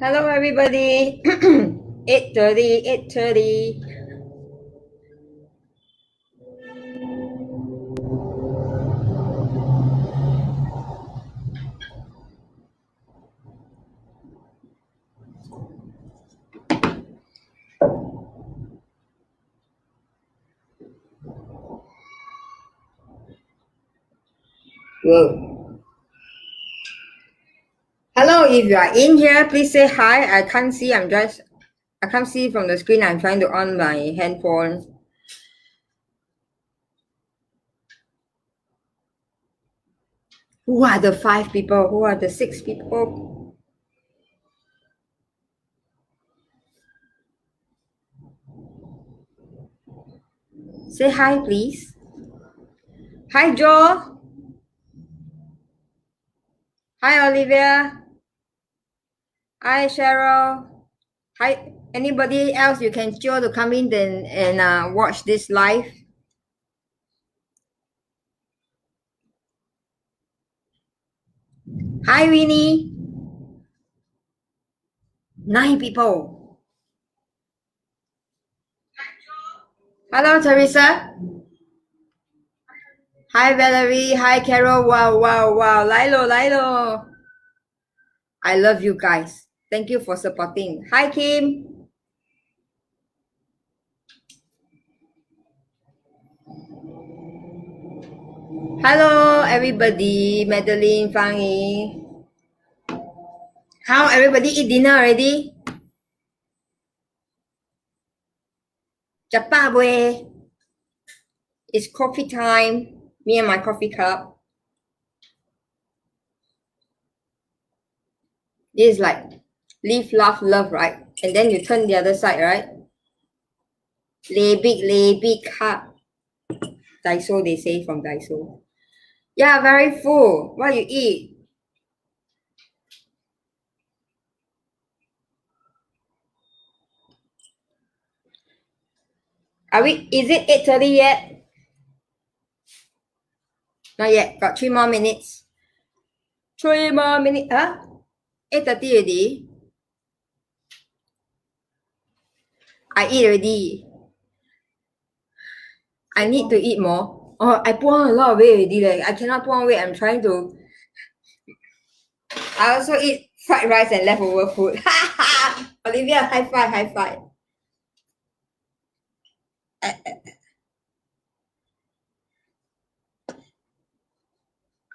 Hello, everybody. 8:30, 8:30. Whoa. Hello, if you are in here, please say hi. I can't see. I can't see from the screen. I'm trying to on my handphone. Who are the 5 people? Who are the 6 people? Say hi, please. Hi, Joe. Hi, Olivia. Hi, Cheryl. Hi, anybody else you can join to come in and watch this live? Hi, Winnie. 9 people. Hello, Teresa. Hi, Valerie. Hi, Carol. Wow, wow, wow. Lilo, Lilo. I love you guys. Thank you for supporting. Hi, Kim. Hello, everybody. Madeline, Fang Yi. How everybody eat dinner already? Zimbabwe. It's coffee time. Me and my coffee cup. This is like live, laugh, love, right? And then you turn the other side, right? Lay big cup. Daiso, they say from Daiso. Yeah, very full. What you eat? Is it 8:30 yet? Not yet. Got 3 more minutes. 3 more minutes. Huh? 8:30 already. I eat already. I need to eat more. Oh, I put on a lot of weight already. I cannot put on weight. I'm trying to. I also eat fried rice and leftover food. Olivia, high five, high five.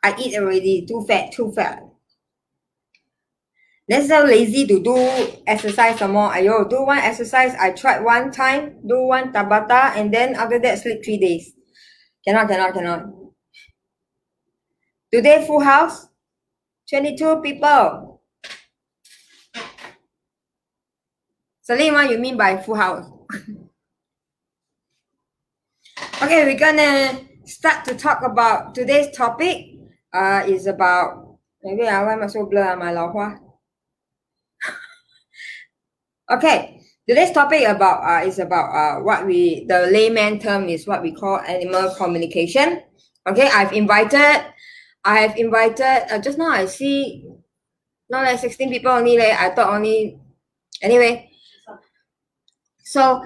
I eat already. Too fat, too fat. That's so lazy to do exercise some more. Ayo, do one exercise. I tried one time, do one Tabata, and then after that sleep 3 days. Cannot. Today full house, 22 people. Celine, what you mean by full house? Okay, we're gonna start to talk about today's topic. Is about maybe why am I so blur my 老花? Okay, today's topic is about what the layman term is what we call animal communication. Okay, I have invited just now I see not like 16 people only. I thought only anyway. So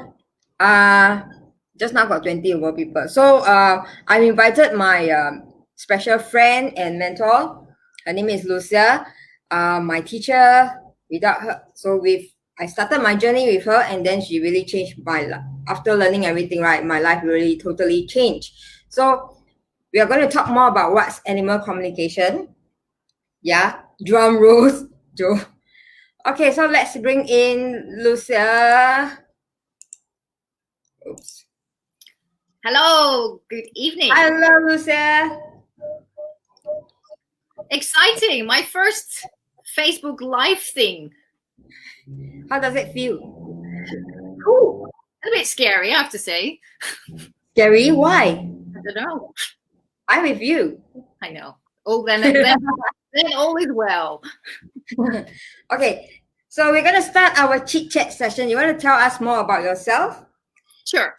just now got 20 over people. So I've invited my special friend and mentor. Her name is Lucia. My teacher. Without her, I started my journey with her, and then she really changed my life. After learning everything, right, my life really totally changed. So we are going to talk more about what's animal communication. Yeah, drum rolls, Joe. Okay, so let's bring in Lucia. Oops. Hello, good evening. Hello, Lucia. Exciting, my first Facebook Live thing. How does it feel? Cool. A bit scary, I have to say. Scary? Why? I don't know. I'm with you. I know. Oh, then all is well. Okay, so we're gonna start our chit chat session. You want to tell us more about yourself? Sure.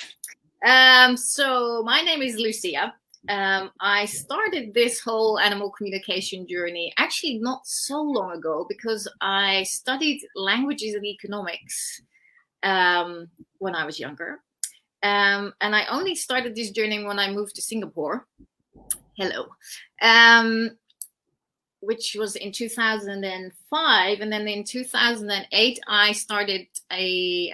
So my name is Lucia. I started this whole animal communication journey actually not so long ago, because I studied languages and economics when I was younger. And I only started this journey when I moved to Singapore. Hello. Which was in 2005. And then in 2008, I started I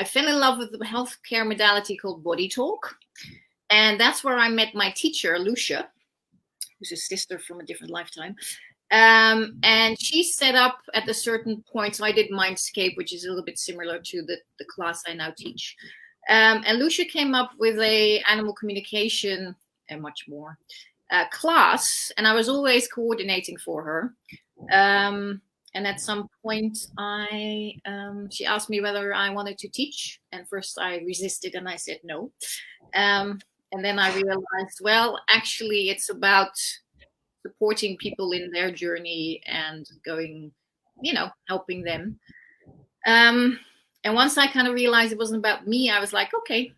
fell in love with the healthcare modality called Body Talk. And that's where I met my teacher, Lucia, who's a sister from a different lifetime. And she set up at a certain point, so I did Mindscape, which is a little bit similar to the class I now teach. And Lucia came up with a animal communication and much more class, and I was always coordinating for her. And at some point, she asked me whether I wanted to teach, and first I resisted and I said no. And then I realized, well, actually, it's about supporting people in their journey and going, helping them. And once I kind of realized it wasn't about me, I was like, okay,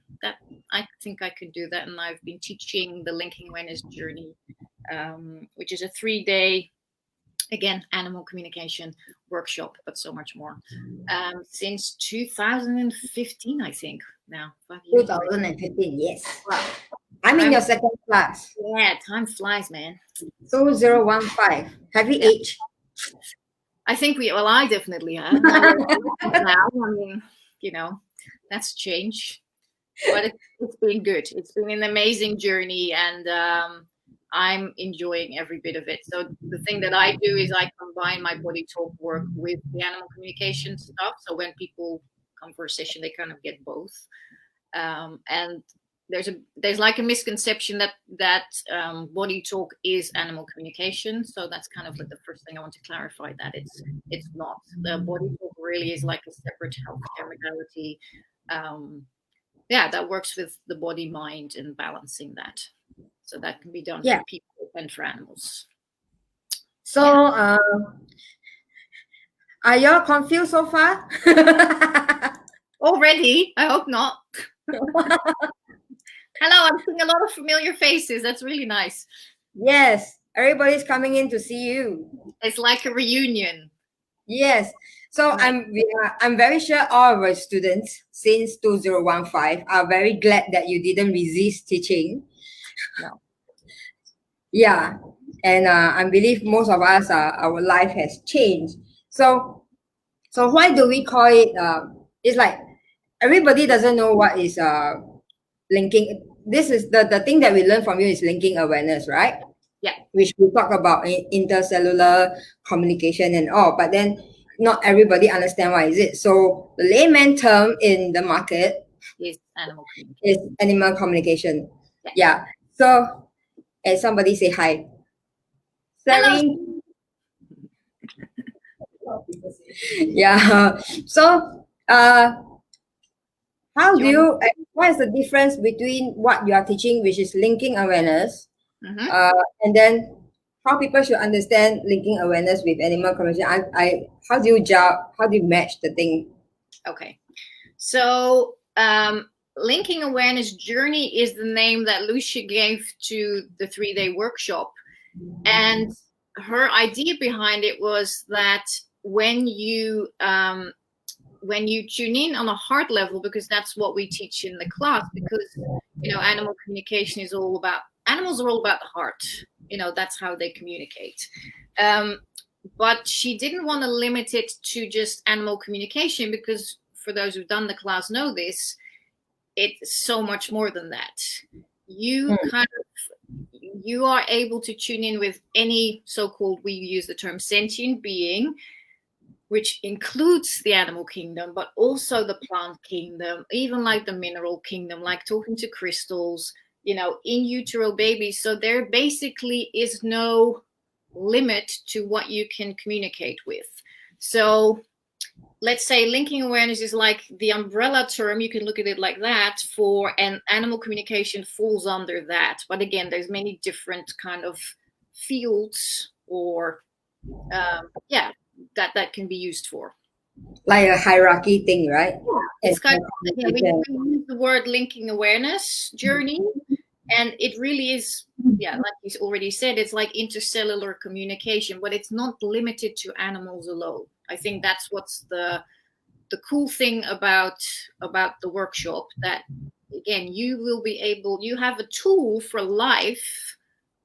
I think I could do that. And I've been teaching the Linking Awareness Journey, which is a 3-day, again, animal communication workshop, but so much more. Since 2015, I think now. 2015, yes. Wow. I'm in your second class. Yeah, time flies, man. 2015. Have you aged? I think I definitely have. Now, I mean, that's change. But it's been good. It's been an amazing journey, and I'm enjoying every bit of it. So the thing that I do is I combine my Body Talk work with the animal communication stuff. So when people come for a session, they kind of get both. And there's like a misconception that Body Talk is animal communication. So that's kind of like the first thing I want to clarify, that it's not. The Body Talk really is like a separate healthcare modality. That works with the body, mind, and balancing that. So that can be done for people and for animals. So, are y'all confused so far? Already? I hope not. Hello, I'm seeing a lot of familiar faces. That's really nice. Yes, everybody's coming in to see you. It's like a reunion. Yes. So right. I'm very sure all of our students since 2015 are very glad that you didn't resist teaching. No. Yeah. And I believe most of us, our life has changed. So why do we call it, it's like everybody doesn't know what is linking. This is the thing that we learn from you is linking awareness, right? Yeah. Which we talk about intercellular communication and all, but then not everybody understand what is it. So the layman term in the market is animal communication. Is animal communication. Yeah. So, and somebody say hi. Hello. Yeah. So, how do you? What is the difference between what you are teaching, which is linking awareness, and then how people should understand linking awareness with animal communication? How do you match the thing? Okay, so Linking Awareness Journey is the name that Lucia gave to the 3-day workshop, and her idea behind it was that when you tune in on a heart level, because that's what we teach in the class, because animal communication is all about, animals are all about the heart. That's how they communicate. But she didn't want to limit it to just animal communication, because for those who've done the class know this, it's so much more than that. You are able to tune in with any so-called, we use the term sentient being, which includes the animal kingdom, but also the plant kingdom, even like the mineral kingdom, like talking to crystals, in utero babies. So there basically is no limit to what you can communicate with. So let's say linking awareness is like the umbrella term. You can look at it like that, for an animal communication falls under that. But again, there's many different kind of fields or that can be used for. Like a hierarchy thing, right? Yeah. It's kind of, we use the word linking awareness journey, And it really is, yeah, like you already said, it's like intercellular communication, but it's not limited to animals alone. I think that's what's the cool thing about the workshop, that again, you have a tool for life,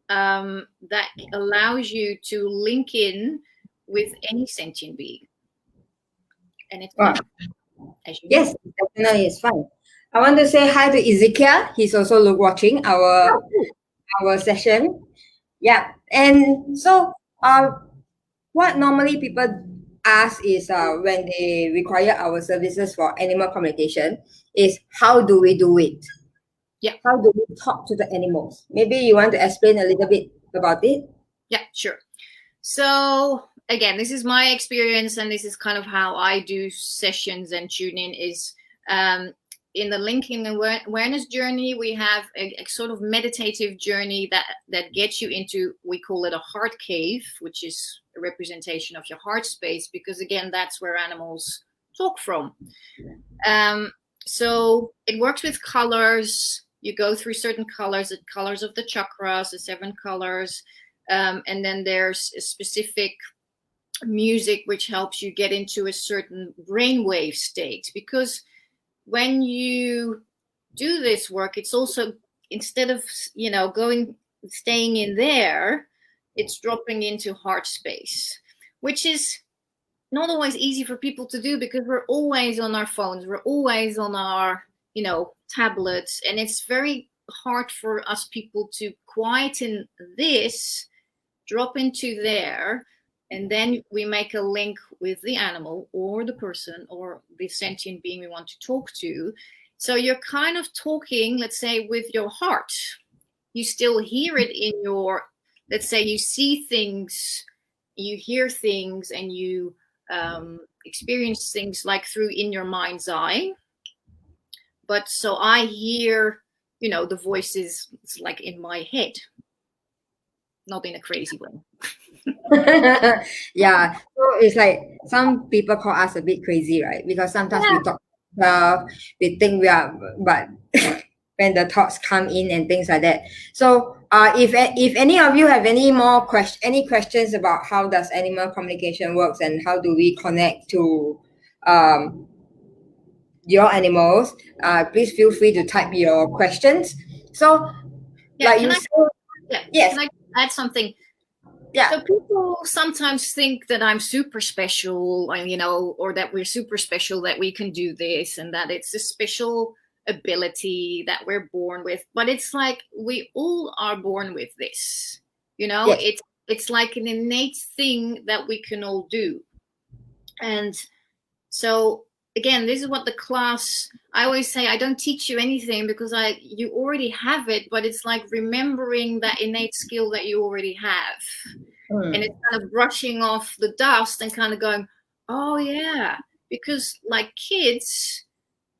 that allows you to link in with any sentient being, and it's Wow. fun, as you Yes, know. definitely it's fun. I want to say hi to Ezekiel. He's also watching our session. Yeah, and so what normally people ask is when they require our services for animal communication is how do we do it? Yeah. How do we talk to the animals? Maybe you want to explain a little bit about it? Yeah, sure. So again, this is my experience, and this is kind of how I do sessions and tune in. Is in the linking awareness journey, we have a sort of meditative journey that gets you into, we call it a heart cave, which is a representation of your heart space, because again, that's where animals talk from. So it works with colors. You go through certain colors, the colors of the chakras, the 7 colors. And then there's a specific music which helps you get into a certain brainwave state, because when you do this work, it's also, instead of staying in there, it's dropping into heart space, which is not always easy for people to do, because we're always on our phones, we're always on our tablets, and it's very hard for us people to quieten this, drop into there, and then we make a link with the animal or the person or the sentient being we want to talk to. So you're kind of talking, let's say, with your heart. You still hear it in your, let's say you see things, you hear things, and you experience things like through in your mind's eye. But so I hear, the voices, it's like in my head, not in a crazy way. Yeah, so it's like some people call us a bit crazy, right? Because sometimes we talk, we think we are, but when the thoughts come in and things like that. So, if any of you have any more any questions about how does animal communication works and how do we connect to your animals, please feel free to type your questions. So, like you said, yes, Can I add something? yeah. So people sometimes think that I'm super special, or that we're super special, that we can do this, and that it's a special ability that we're born with. But it's like we all are born with this. Yes. It's like an innate thing that we can all do. And so again, this is what the class, I always say, I don't teach you anything because you already have it, but it's like remembering that innate skill that you already have. And it's kind of brushing off the dust and kind of going, oh yeah, because like kids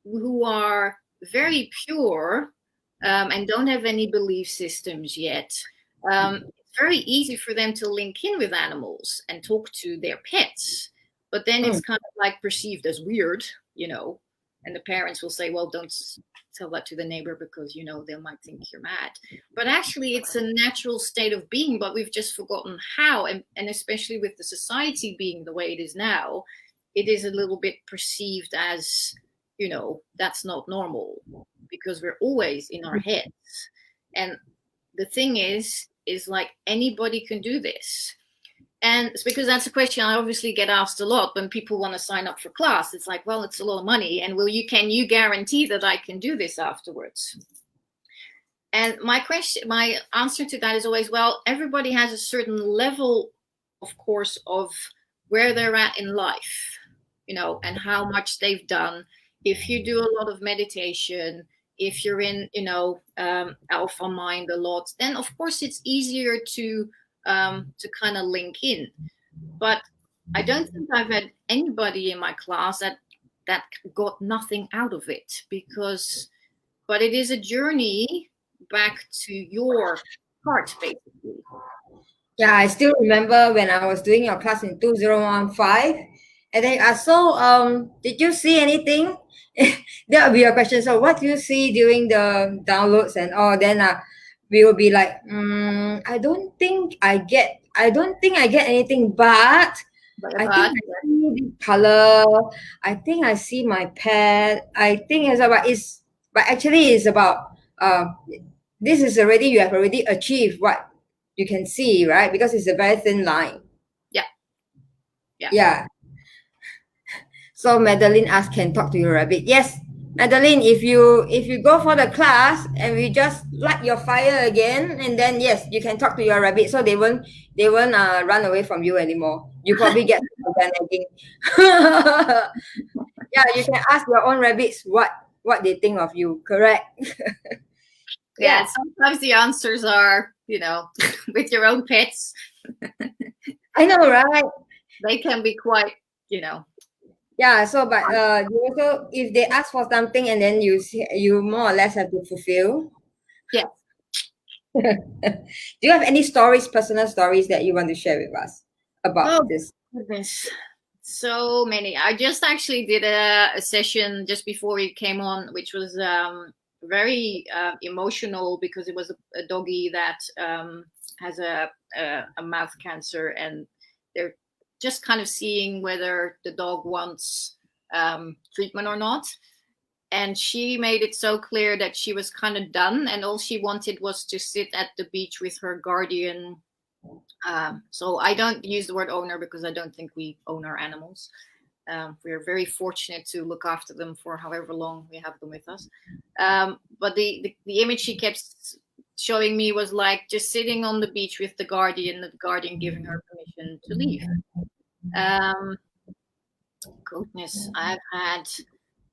who are very pure and don't have any belief systems yet, it's very easy for them to link in with animals and talk to their pets. But then it's kind of like perceived as weird, and the parents will say, well, don't tell that to the neighbor because, they might think you're mad. But actually, it's a natural state of being, but we've just forgotten how. And especially with the society being the way it is now, it is a little bit perceived as, that's not normal because we're always in our heads. And the thing is like anybody can do this. And it's because that's a question I obviously get asked a lot when people want to sign up for class. It's like, well, it's a lot of money. And can you guarantee that I can do this afterwards? And my answer to that is always, well, everybody has a certain level, of course, of where they're at in life, and how much they've done. If you do a lot of meditation, if you're in, alpha mind a lot, then of course it's easier to kind of link in. But I don't think I've had anybody in my class that got nothing out of it, but it is a journey back to your heart, basically. Yeah, I still remember when I was doing your class in 2015. And then I saw, did you see anything? That would be a question. So what do you see during the downloads and all? Then we will be like, I don't think I get anything, but I think I see this color. I think I see my pet. I think it's about but actually it's about this is already, you have already achieved what you can see, right? Because it's a very thin line. Yeah. Yeah. So Madeline asked, can talk to your rabbit. Yes, Madeline, if you go for the class and we just light your fire again, and then yes, you can talk to your rabbit. So they won't run away from you anymore. You probably get panicking. Yeah, you can ask your own rabbits what they think of you. Correct. Yeah. Sometimes the answers are, with your own pets. I know, right? They can be quite, Yeah. So, but you also, if they ask for something and then you more or less have to fulfill. Yeah. Do you have any personal stories that you want to share with us about this? Goodness. So many. I just actually did a session just before we came on, which was very emotional, because it was a doggy that has a mouth cancer, and they're just kind of seeing whether the dog wants treatment or not. And she made it so clear that she was kind of done, and all she wanted was to sit at the beach with her guardian. So I don't use the word owner, because I don't think we own our animals. We're very fortunate to look after them for however long we have them with us. But the image she kept showing me was like just sitting on the beach with the guardian giving her permission to leave. Goodness, I've had,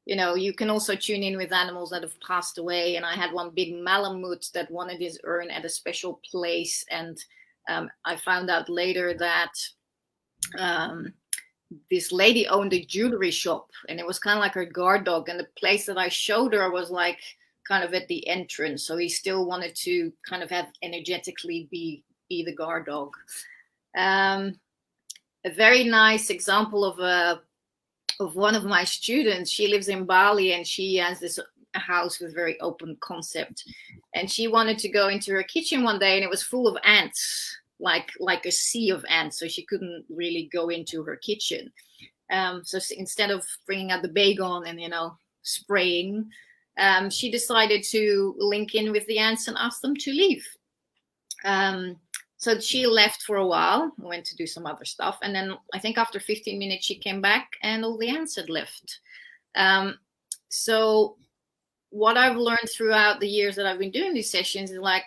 you can also tune in with animals that have passed away. And I had one big Malamute that wanted his urn at a special place. And I found out later that this lady owned a jewelry shop, and it was kind of like her guard dog. And the place that I showed her was like kind of at the entrance. So he still wanted to kind of have energetically be the guard dog. A very nice example of one of my students. She lives in Bali, and she has this house with very open concept. And she wanted to go into her kitchen one day, and it was full of ants, like a sea of ants. So she couldn't really go into her kitchen. So instead of bringing out the Baygon and, spraying, she decided to link in with the ants and ask them to leave. So she left for a while, went to do some other stuff. And then I think after 15 minutes, she came back and all the ants had left. So what I've learned throughout the years that I've been doing these sessions is like,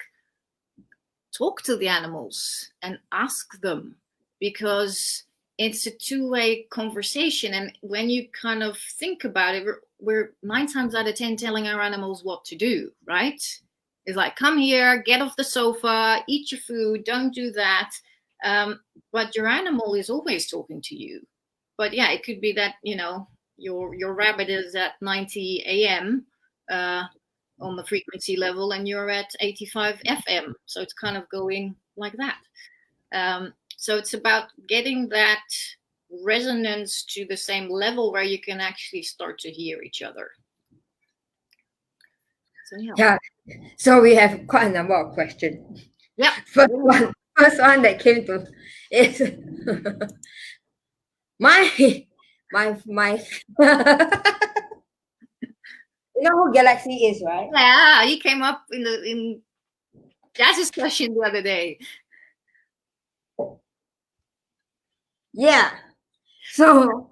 talk to the animals and ask them, because it's a two-way conversation. And when you kind of think about it, we're 9 times out of 10 telling our animals what to do, right? It's like, come here, get off the sofa, eat your food, don't do that. But your animal is always talking to you. But yeah, it could be that, your rabbit is at 90 AM on the frequency level, and you're at 85 FM. So it's kind of going like that. So it's about getting that resonance to the same level where you can actually start to hear each other. So, yeah. So we have quite a number of questions. Yeah. First one that came to is my you know who Galaxy is, right? Yeah, he came up in Jazz's question the other day. Yeah. So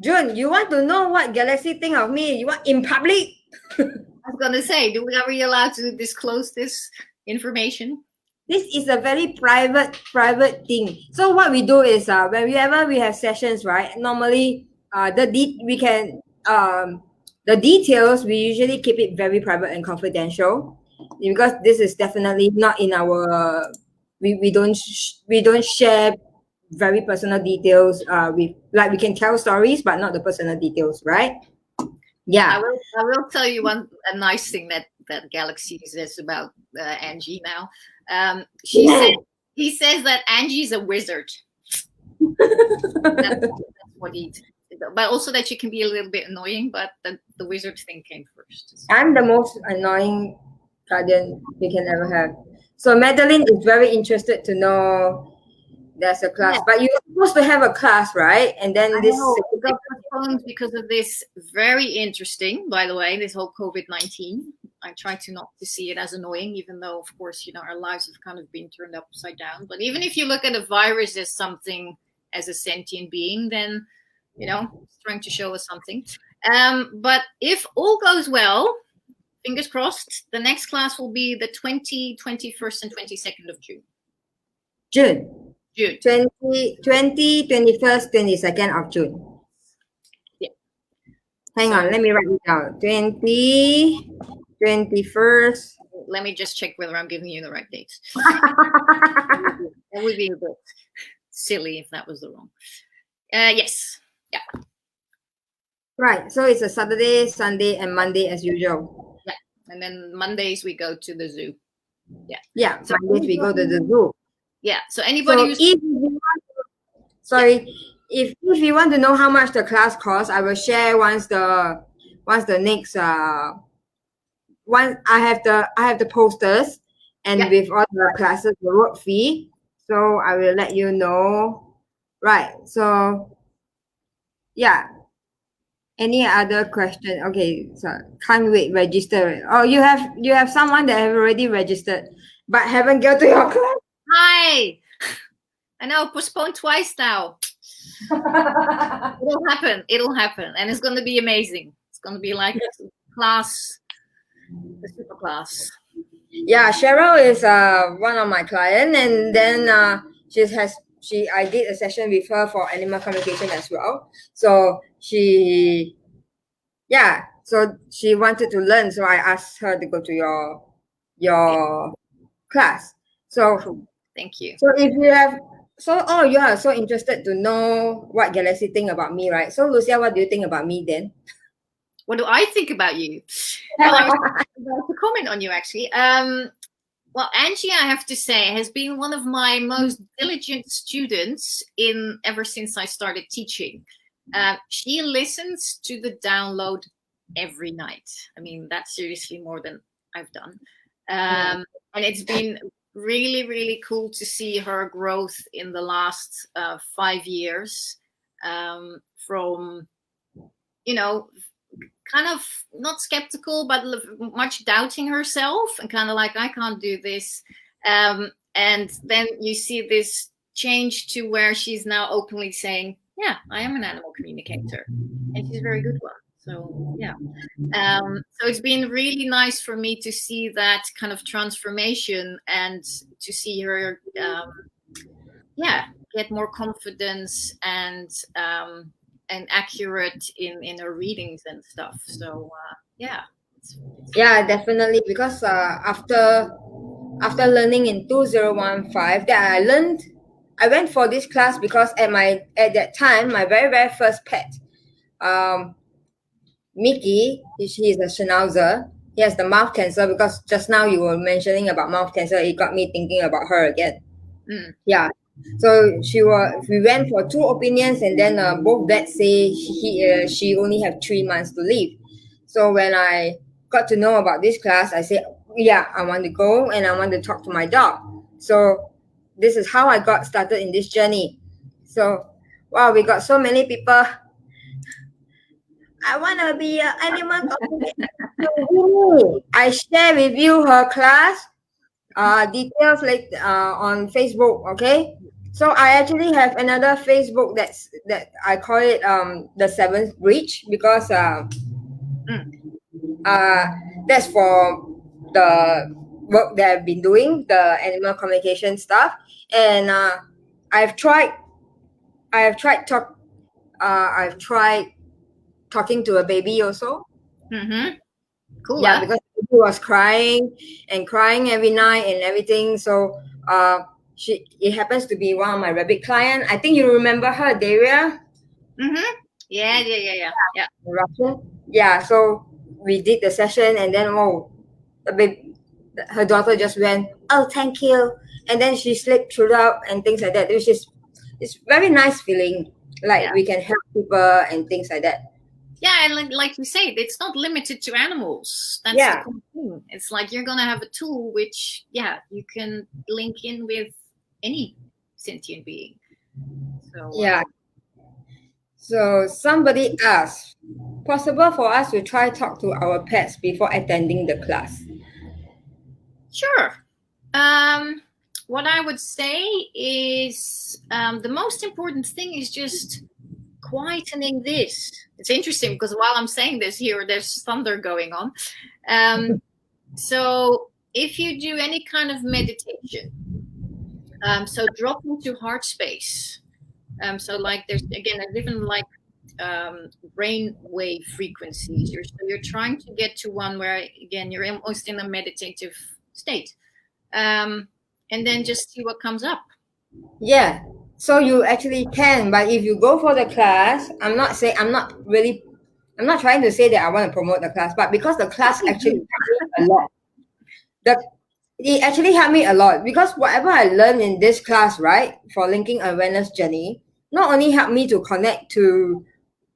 June, you want to know what Galaxy think of me? You want in public? I was gonna say, are we allowed to disclose this information? This is a very private thing. So what we do is whenever we have sessions, right? Normally the details we usually keep it very private and confidential, because this is definitely not in our we don't share very personal details. We can tell stories but not the personal details, right? Yeah. I will tell you a nice thing that Galaxy says about Angie now. He says that Angie's a wizard. That's what he but also that you can be a little bit annoying. But the wizard thing came first. I'm the most annoying guardian you can ever have. So Madeline is very interested to know there's a class, but you're supposed to have a class, right? And then It got postponed because of this. Very interesting, by the way, this whole COVID-19. I try to not to see it as annoying, even though, of course, our lives have kind of been turned upside down. But even if you look at a virus as something, as a sentient being, then, it's trying to show us something. But if all goes well, fingers crossed, the next class will be the 20th, 21st, and 22nd of June. June. 20, 21st, 22nd of June. Yeah. Hang on, let me write it down. 20, 21st. Let me just check whether I'm giving you the right dates. That would be a bit silly if that was the wrong. Yes. Yeah. Right. So it's a Saturday, Sunday, and Monday as usual. Yeah. And then Mondays we go to the zoo. Yeah. Yeah. So Mondays we go to the zoo. Yeah. So anybody if you want to know how much the class costs, I will share once the next once I have the posters and with all the classes, the work fee. So I will let you know. Right. So yeah. Any other question? Okay, so can't wait, register. Oh, you have someone that have already registered but haven't go to your class. Hi. I know, postponed twice now. It'll happen. And it's gonna be amazing. It's gonna be like class, the super class. Yeah, Cheryl is one of my clients, and then I did a session with her for animal communication as well. So she wanted to learn, so I asked her to go to your class. So thank you. So if you have you are so interested to know what Galaxy think about me, right? So Lucia, what do you think about me then? What do I think about you? Well, I was about to comment on you actually. Well, Angie, I have to say, has been one of my most diligent students ever since I started teaching. She listens to the download every night. I mean, that's seriously more than I've done. And it's been really, really cool to see her growth in the last 5 years, from, kind of not skeptical, but much doubting herself and kind of like, I can't do this. And then you see this change to where she's now openly saying, yeah, I am an animal communicator, and she's a very good one. So yeah. So it's been really nice for me to see that kind of transformation and to see her, get more confidence and accurate in her readings and stuff. So yeah, definitely, because after learning in 2015 that I went for this class because at that time my very first pet, Mickey, he is a Schnauzer. He has the mouth cancer, because just now you were mentioning about mouth cancer. It got me thinking about her again. Yeah. So we went for 2 opinions, and then both vets say she only have 3 months to live. So when I got to know about this class, I said, yeah, I want to go and I want to talk to my dog. So this is how I got started in this journey. So wow, we got so many people. I want to be an animal communicator. I share with you her class details on Facebook. Okay, so I actually have another Facebook that I call it the 7th Bridge, because that's for the work that I've been doing, the animal communication stuff. And I've tried talking to a baby also. Cool. Yeah, because he was crying every night and everything. So it happens to be one of my rabbit client. I think you remember her, Daria. Yeah. Russian. Yeah. So we did the session, and then her daughter just went, oh, thank you, and then she slept throughout and things like that. It's very nice feeling. like we can help people and things like that. Yeah, and like you say, it's not limited to animals. That's the cool thing. It's like you're gonna have a tool which, you can link in with any sentient being. So So somebody asked, possible for us to try talk to our pets before attending the class? Sure. What I would say is the most important thing is just quietening this. It's interesting because while I'm saying this here, there's thunder going on. So if you do any kind of meditation, so drop into heart space. So like there's again a different like brain wave frequencies. You're trying to get to one where again you're almost in a meditative state, and then just see what comes up. Yeah. So you actually can, but if you go for the class, I'm not trying to say that I want to promote the class, but because the class actually helped me a lot. It actually helped me a lot because whatever I learned in this class, right, for linking awareness journey, not only helped me to connect to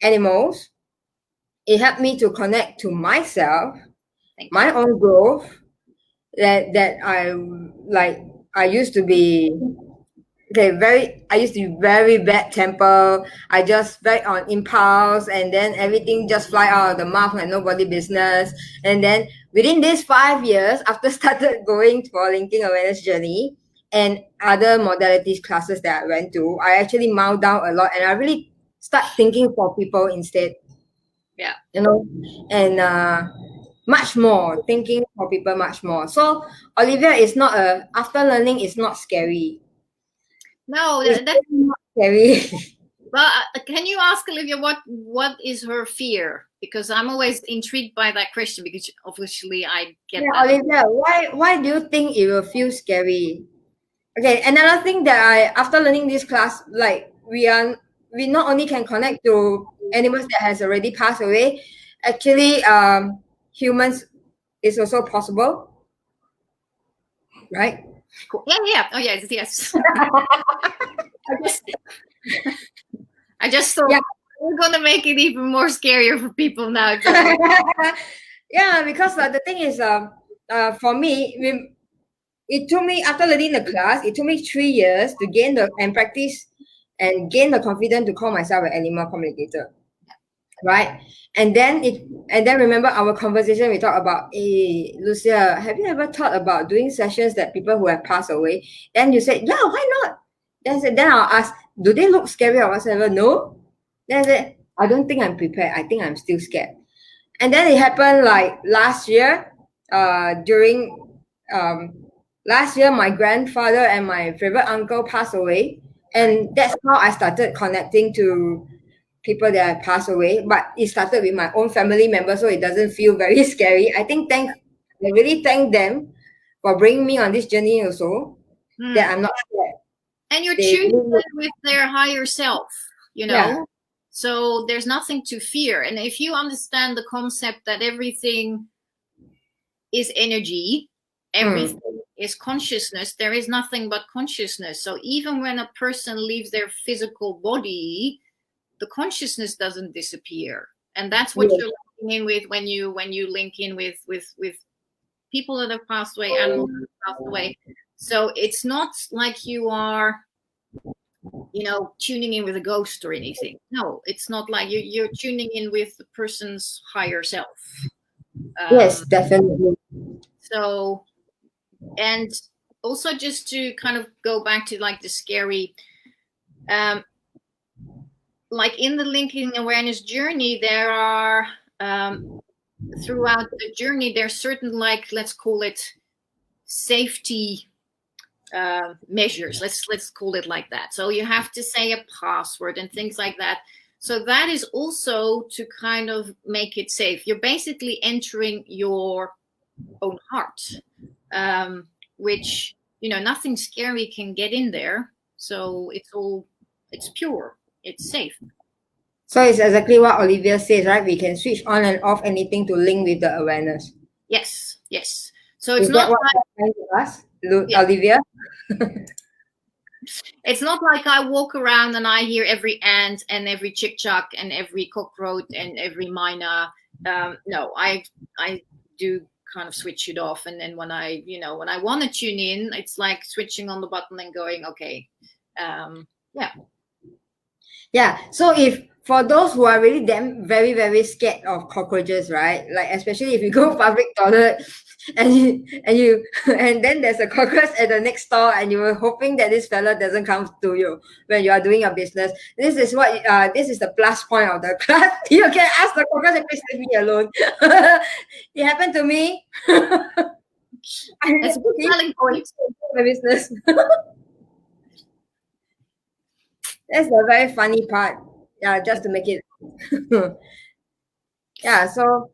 animals, it helped me to connect to myself, my own growth, that I used to be I used to be very bad temper. I just very on impulse, and then everything just fly out of the mouth like nobody business. And then within these 5 years, after started going for linking awareness journey and other modalities classes that I went to, I actually mild down a lot, and I really start thinking for people instead. Yeah. And much more thinking for people much more. So Olivia is not after learning is not scary. No, that's not scary. Well, can you ask Olivia what is her fear? Because I'm always intrigued by that question because obviously I get that. Olivia, why do you think it will feel scary? Okay, another thing that after learning this class, like we not only can connect to animals that has already passed away, actually humans is also possible, right? Cool. Yeah. Oh yes. I just thought we're gonna make it even more scarier for people now. Yeah, because the thing is, for me, it took me after learning the class, it took me 3 years to gain and practice and gain the confidence to call myself an animal communicator, right? And then remember our conversation, we talked about, hey, Lucia, have you ever thought about doing sessions that people who have passed away? Then you said, yeah, why not? Then I'll ask, do they look scary or whatsoever? No. Then I said, I don't think I'm prepared. I think I'm still scared. And then it happened like last year, last year, my grandfather and my favorite uncle passed away. And that's how I started connecting to people that have passed away. But it started with my own family members, so it doesn't feel very scary. I really thank them for bringing me on this journey also, that I'm not scared. And you're tuned with their higher self, Yeah. So there's nothing to fear. And if you understand the concept that everything is energy, everything is consciousness, there is nothing but consciousness. So even when a person leaves their physical body, the consciousness doesn't disappear. And that's what you're linking in with when you link in with people that have passed away, animals that have passed away. So it's not like you are, tuning in with a ghost or anything. No, it's not like you're tuning in with the person's higher self. Yes, definitely. So, and also just to kind of go back to like the scary, like in the linking awareness journey, there are throughout the journey, there's certain, like, let's call it safety measures. Let's call it like that. So you have to say a password and things like that. So that is also to kind of make it safe. You're basically entering your own heart, which, nothing scary can get in there. So it's pure, it's safe. So it's exactly what Olivia says, right? We can switch on and off anything to link with the awareness. Yes. So it's not what you're trying to ask, Olivia? It's not like I walk around and I hear every ant and every chick-chock and every cockroach and every myna. No, I do kind of switch it off, and then when I want to tune in, it's like switching on the button and going, okay, yeah. Yeah. So if for those who are really damn very, very scared of cockroaches, right? Like especially if you go public toilet and you and then there's a cockroach at the next store and you were hoping that this fella doesn't come to you when you are doing your business. This is the plus point of the class. You can ask the cockroach, please leave me alone. It happened to me. That's a good selling point. My business. That's the very funny part. Yeah, just to make it. Yeah, so.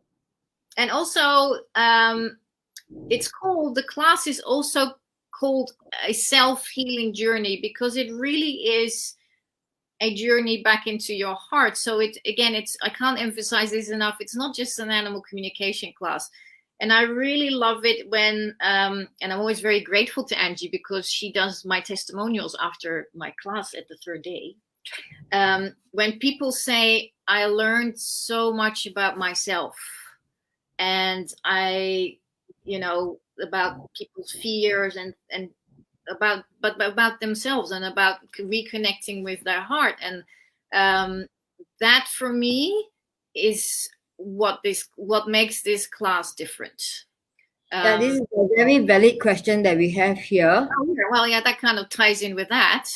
And also, the class is also called a self-healing journey, because it really is a journey back into your heart. So I can't emphasize this enough. It's not just an animal communication class. And I really love it when, and I'm always very grateful to Angie, because she does my testimonials after my class at the third day. When people say, I learned so much about myself, and about people's fears and about themselves, and about reconnecting with their heart. And that for me is what makes this class different. Yeah, this is a very valid question that we have here. Well, yeah, that kind of ties in with that.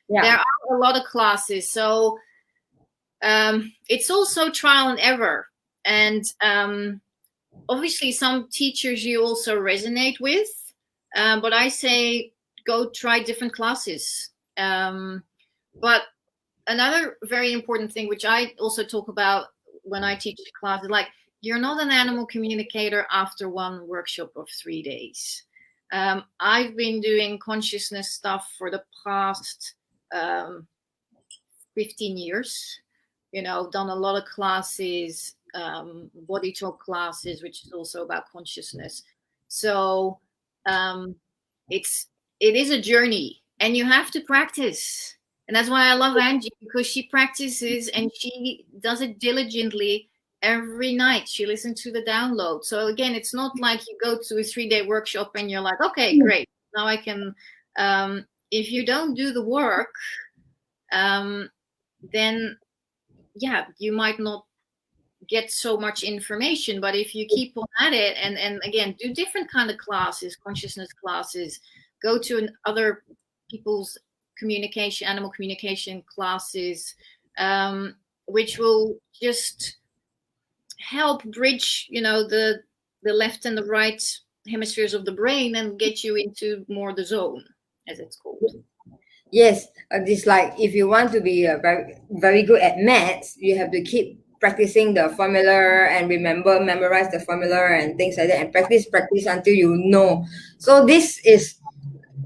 Yeah. There are a lot of classes, so it's also trial and error. And obviously some teachers you also resonate with, but I say go try different classes. But another very important thing, which I also talk about when I teach classes, like, you're not an animal communicator after one workshop of 3 days. I've been doing consciousness stuff for the past 15 years, done a lot of classes, body talk classes, which is also about consciousness. So it is a journey, and you have to practice. And that's why I love Angie, because she practices and she does it diligently every night. She listens to the download. So again, it's not like you go to a 3-day workshop and you're like, okay, great, now I can. If you don't do the work, then you might not get so much information. But if you keep on at it, and again, do different kind of classes, consciousness classes, go to other people's animal communication classes, which will just help bridge, the left and the right hemispheres of the brain, and get you into more the zone, as it's called. Yes, it's like if you want to be very, very good at maths, you have to keep practicing the formula and memorize the formula and things like that, and practice until you know. So this is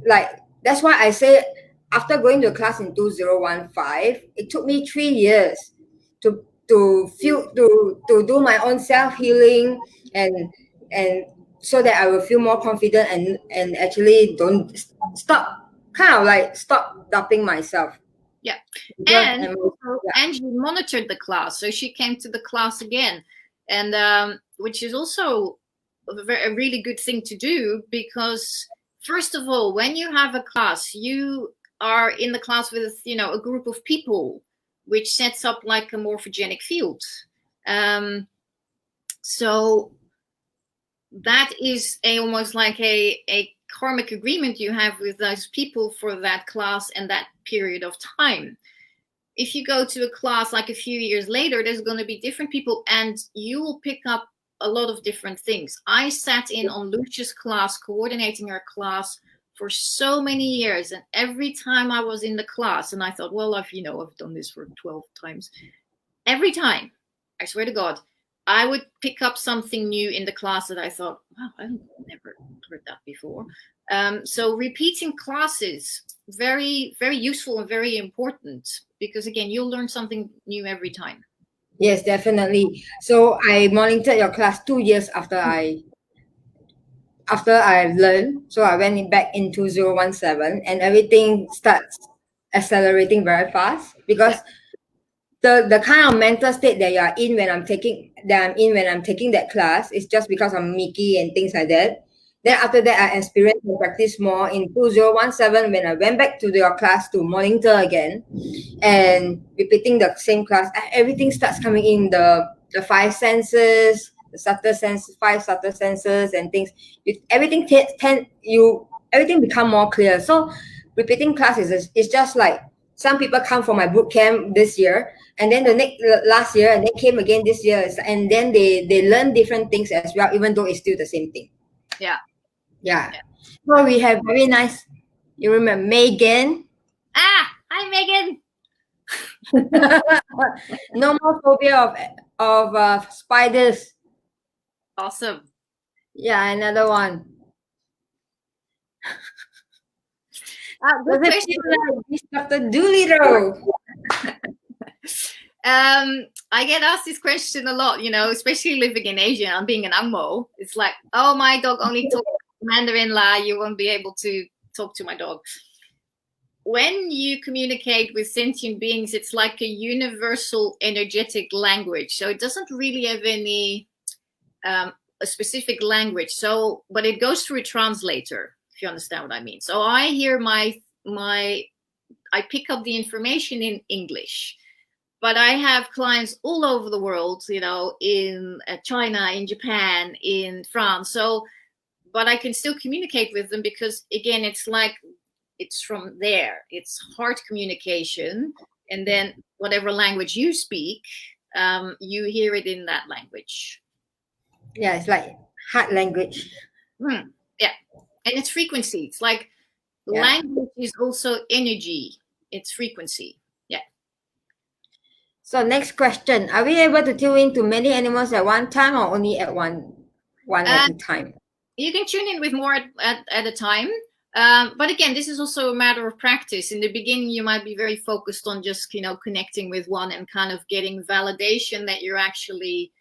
like, that's why I say, after going to a class in 2015, it took me 3 years to do my own self-healing, and so that I will feel more confident and actually don't stop doubting myself. Yeah. And Angie monitored the class, so she came to the class again, and which is also a really good thing to do, because first of all, when you have a class, you are in the class with a group of people, which sets up like a morphogenic field. So that is almost like a karmic agreement you have with those people for that class and that period of time. If you go to a class like a few years later, there's going to be different people, and you will pick up a lot of different things. I sat in on Lucia's class, coordinating her class for so many years, and every time I was in the class, and I thought, well, I've done this for 12 times. Every time, I swear to God, I would pick up something new in the class that I thought, wow, I've never heard that before. So repeating classes, very, very useful and very important, because again, you'll learn something new every time. Yes, definitely. So I monitored your class 2 years after I after I learned, so I went back in 2017, and everything starts accelerating very fast because the kind of mental state that you are in when I'm taking that class is just because I'm Mickey and things like that. Then after that, I experienced and practice more in 2017 when I went back to your class to monitor again and repeating the same class. Everything starts coming in the five senses, the subtle sense, five subtle senses and things. Everything everything become more clear. So repeating class is just like some people come for my boot camp this year and then last year and they came again this year and then they learn different things as well, even though it's still the same thing. Yeah. Yeah. So we have very nice, you remember Megan? Hi Megan. No more phobia of spiders. Awesome. Yeah, another one. Good Does it question. feel like this Dr. Doolittle? I get asked this question a lot, especially living in Asia and being an Angmo. It's like, oh, my dog only talks Mandarin la, you won't be able to talk to my dog. When you communicate with sentient beings, it's like a universal energetic language. So it doesn't really have any a specific language. So, but it goes through a translator, if you understand what I mean. So I hear I pick up the information in English. But I have clients all over the world, in China, in Japan, in France. So, but I can still communicate with them because, again, it's like it's from there. It's heart communication. And then whatever language you speak, you hear it in that language. Yeah, it's like heart language. Yeah. And it's frequency. It's like language is also energy. It's frequency. So next question. Are we able to tune into many animals at one time or only at one at a time? You can tune in with more at a time. But again, this is also a matter of practice. In the beginning, you might be very focused on just, connecting with one and kind of getting validation that you're actually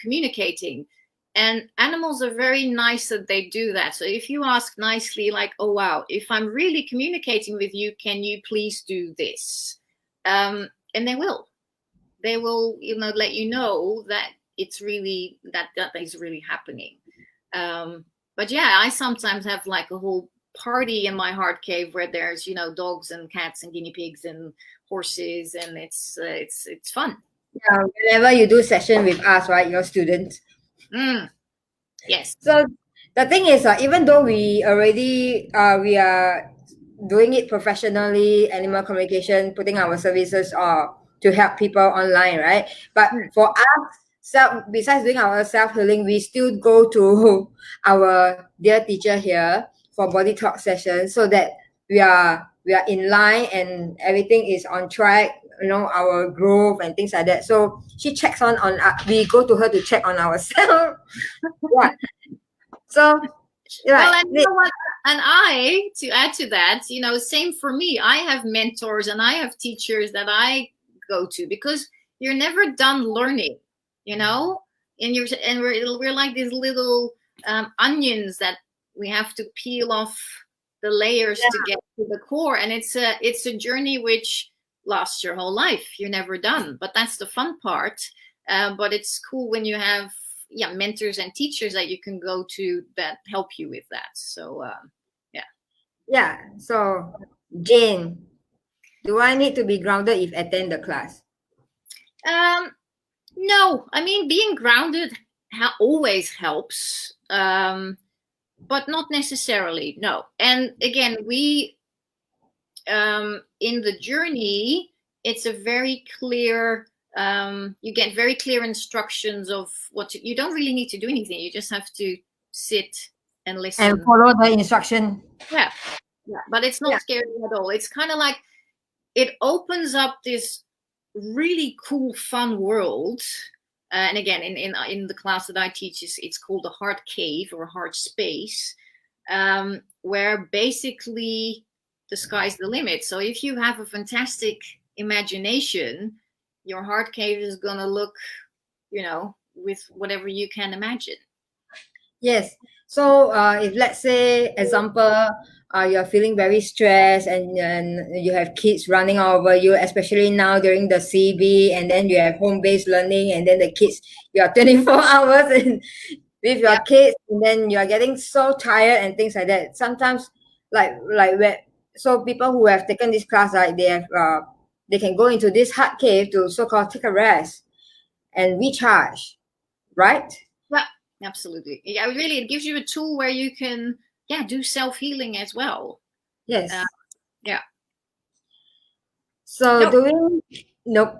communicating. And animals are very nice that they do that. So if you ask nicely, like, oh, wow, if I'm really communicating with you, can you please do this? And they will. They will, let you know that it's really, that is really happening. But yeah, I sometimes have like a whole party in my heart cave where there's, dogs and cats and guinea pigs and horses, and it's fun. Yeah, whenever you do session with us, right, your students. Yes. So the thing is, even though we already we are doing it professionally, animal communication, putting our services to help people online, right? But for us, besides doing our self-healing, we still go to our dear teacher here for body talk sessions so that we are in line and everything is on track, our growth and things like that. So she checks on we go to her to check on ourselves. Yeah. So well, and you know what? And to add to that, same for me. I have mentors and I have teachers that I go to because you're never done learning, and we're like these little onions that we have to peel off the layers to get to the core, and it's a journey which lasts your whole life. You're never done, but that's the fun part. But it's cool when you have mentors and teachers that you can go to that help you with that. So so Jane, do I need to be grounded if attend the class? No, I mean, being grounded always helps, but not necessarily. No. And again, we in the journey, it's a very clear you get very clear instructions of you don't really need to do anything. You just have to sit and listen and follow the instruction. Yeah, but it's not scary at all. It's kind of like it opens up this really cool, fun world. And again, in the class that I teach, it's called a heart cave or heart space, where basically the sky's the limit. So if you have a fantastic imagination, your heart cave is gonna look, with whatever you can imagine. Yes. So if let's say example, you're feeling very stressed and you have kids running all over you, especially now during the CB, and then you have home-based learning, and then the kids, you are 24 hours and with your Yeah. kids, and then you are getting so tired and things like that. Sometimes like where, so people who have taken this class, like they can go into this hard cave to so-called take a rest and recharge, right? Well, absolutely. Yeah, really, it gives you a tool where you can, do self-healing as well. Yes. Yeah. So No. doing, nope.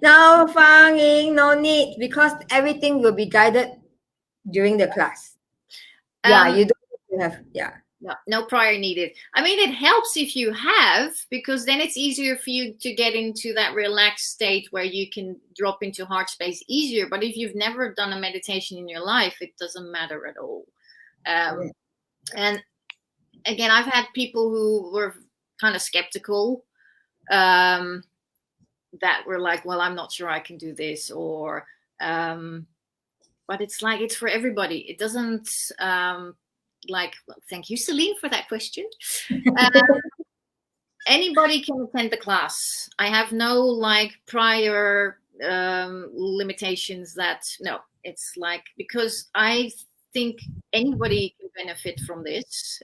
No, Fang Ying, no need, because everything will be guided during the class. Yeah, Um, you don't have, yeah. no prior needed. I mean, it helps if you have, because then it's easier for you to get into that relaxed state where you can drop into heart space easier. But if you've never done a meditation in your life, it doesn't matter at all. And again, I've had people who were kind of skeptical, that were like, well, I'm not sure I can do this, or but it's like, it's for everybody. It doesn't like, well, thank you, Celine, for that question. Anybody can attend the class. I have no like prior limitations. That, no, it's like, because I think anybody can benefit from this.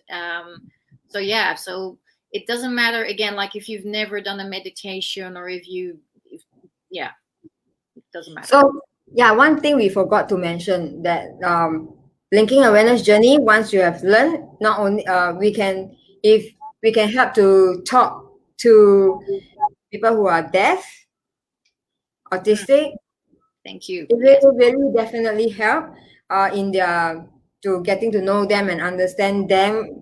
So yeah, so it doesn't matter, again, like if you've never done a meditation, or yeah, it doesn't matter. So yeah, one thing we forgot to mention, that linking awareness journey, once you have learned, not only we can, if we can help to talk to people who are deaf, autistic, Thank you. it Yes. will really definitely help in their, to getting to know them and understand them,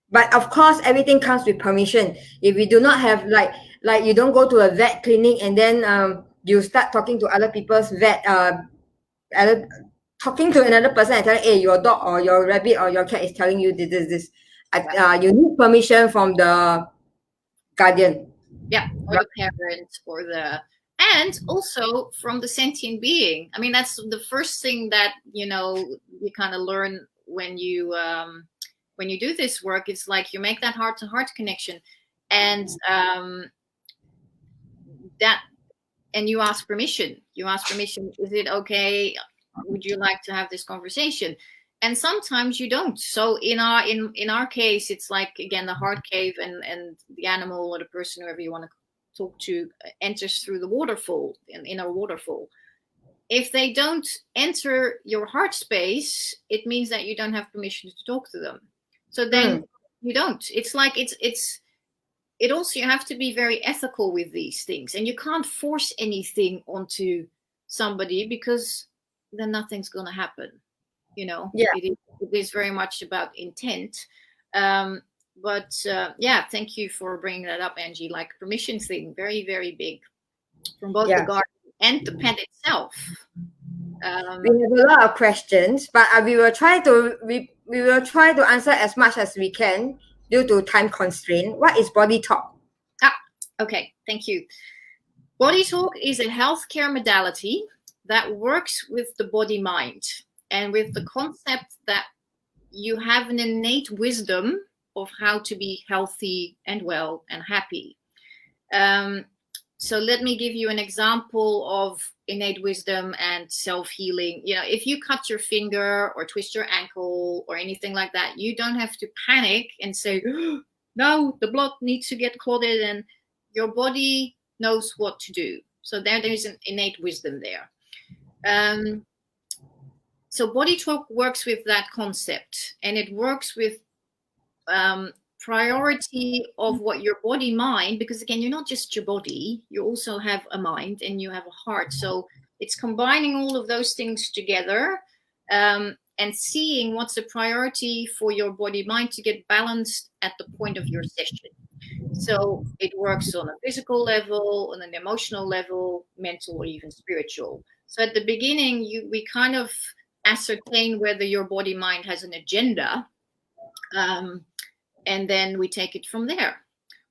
but of course everything comes with permission. If we do not have, like you don't go to a vet clinic and then you start talking to other people's vet, other, talking to another person and telling, hey, your dog or your rabbit or your cat is telling you this. You need permission from the guardian. Yeah, or the parent, or the, and also from the sentient being. I mean, that's the first thing that you kind of learn when you do this work. It's like you make that heart to heart connection, and that, and you ask permission. Is it okay? Would you like to have this conversation? And sometimes you don't. So in our case, it's like, again, the heart cave, and the animal or the person, whoever you want to talk to, enters through the waterfall, in a waterfall. If they don't enter your heart space, it means that you don't have permission to talk to them. So then you don't. It's like, it also, you have to be very ethical with these things, and you can't force anything onto somebody, because then nothing's going to happen. Yeah. It is very much about intent. But thank you for bringing that up, Angie. Like, permission thing, very, very big, from both the guardian and the pet itself. We have a lot of questions, but we will try to answer as much as we can due to time constraint. What is body talk? Okay, thank you. Body talk is a healthcare modality that works with the body mind, and with the concept that you have an innate wisdom of how to be healthy and well and happy. So let me give you an example of innate wisdom and self-healing. If you cut your finger or twist your ankle or anything like that, you don't have to panic and say, oh, no, the blood needs to get clotted, and your body knows what to do. So there's an innate wisdom there. So body talk works with that concept, and it works with priority of what your body mind, because again, you're not just your body, you also have a mind and you have a heart. So it's combining all of those things together, and seeing what's a priority for your body mind to get balanced at the point of your session. So it works on a physical level, on an emotional level, mental, or even spiritual. So at the beginning, we kind of ascertain whether your body mind has an agenda, and then we take it from there.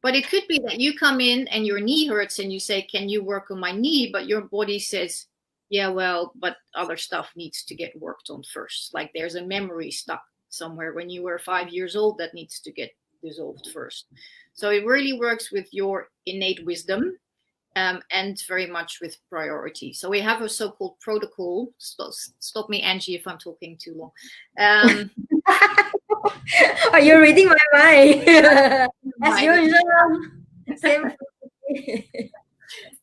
But it could be that you come in and your knee hurts, and you say, can you work on my knee? But your body says, Yeah, well, but other stuff needs to get worked on first. Like there's a memory stuck somewhere when you were 5 years old that needs to get dissolved first. So it really works with your innate wisdom, and very much with priority. So we have a so-called protocol. Stop me, Angie, if I'm talking too long. Oh, you're reading my mind. As Mind. usual. Same.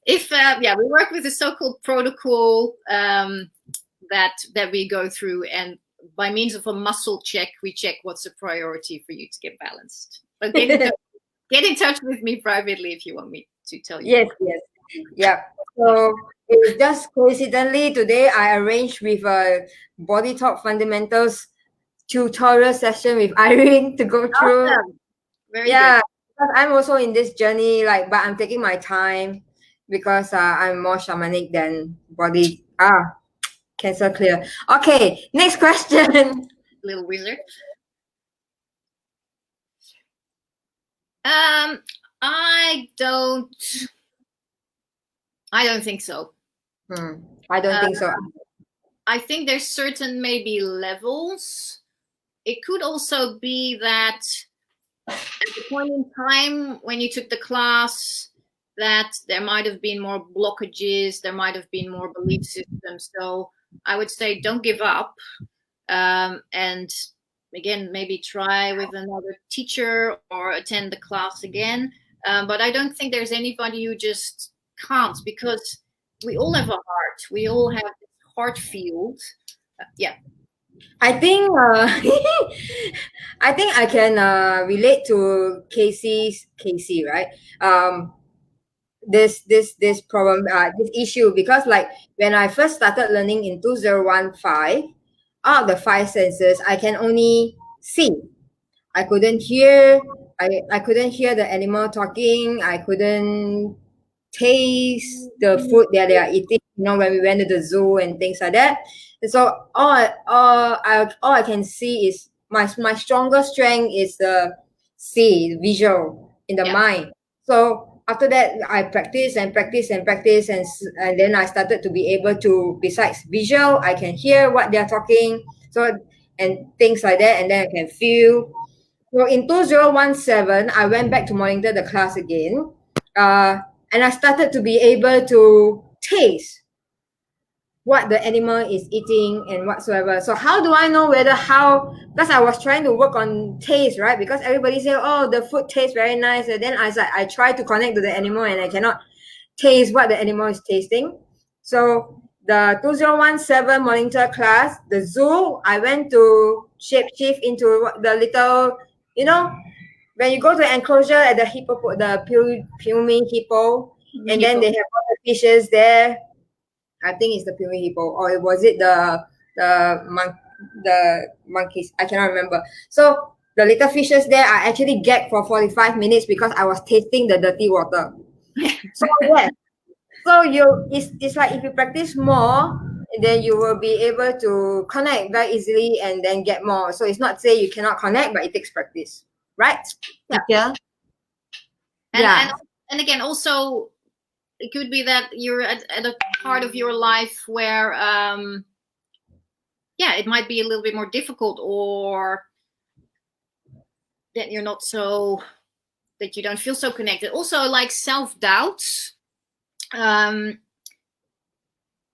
If we work with a so-called protocol that we go through, and by means of a muscle check, we check what's a priority for you to get balanced. But get in touch with me privately if you want me to tell you. Yes, yes. Yeah. So it's just coincidentally today I arranged with a Body Talk Fundamentals tutorial session with Irene to go through. Awesome. Very Yeah, good. because I'm also in this journey, like, but I'm taking my time because I'm more shamanic than body. Cancer clear. Okay, next question. Little wizard. I don't think so. I don't think so. I think there's certain maybe levels. It could also be that at the point in time when you took the class, that there might have been more blockages, there might have been more belief systems. So I would say don't give up. And again, maybe try with another teacher or attend the class again. But I don't think there's anybody who just can't, because we all have a heart. We all have this heart field. Yeah. I think I think I can relate to Casey, right? This problem, this issue, because like when I first started learning in 2015, out of the five senses I can only see. I couldn't hear. I couldn't hear the animal talking. I couldn't taste the food that they are eating. You know, when we went to the zoo and things like that. And so all I can see is my strongest strength is the visual in the mind. So after that, I practice and practice and practice, and then I started to be able to, besides visual, I can hear what they're talking. So and things like that, and then I can feel. So in 2017, I went back to monitor the class again, and I started to be able to taste what the animal is eating and whatsoever. So how do I know because I was trying to work on taste, right? Because everybody say, oh, the food tastes very nice. And then I try to connect to the animal and I cannot taste what the animal is tasting. So the 2017 monitor class, the zoo, I went to shift into the little, you know, when you go to the enclosure at the Pumi hippo, and then they have all the fishes there. I think it's the Pumi hippo, or was it the monkeys? I cannot remember. So the little fishes there, I actually gagged for 45 minutes because I was tasting the dirty water. So yeah, so it's like if you practice more, then you will be able to connect very easily and then get more. So it's not say you cannot connect, but it takes practice, right? Yeah. And again, also it could be that you're at a part of your life where it might be a little bit more difficult, or that you're not so, that you don't feel so connected. Also, like self-doubts,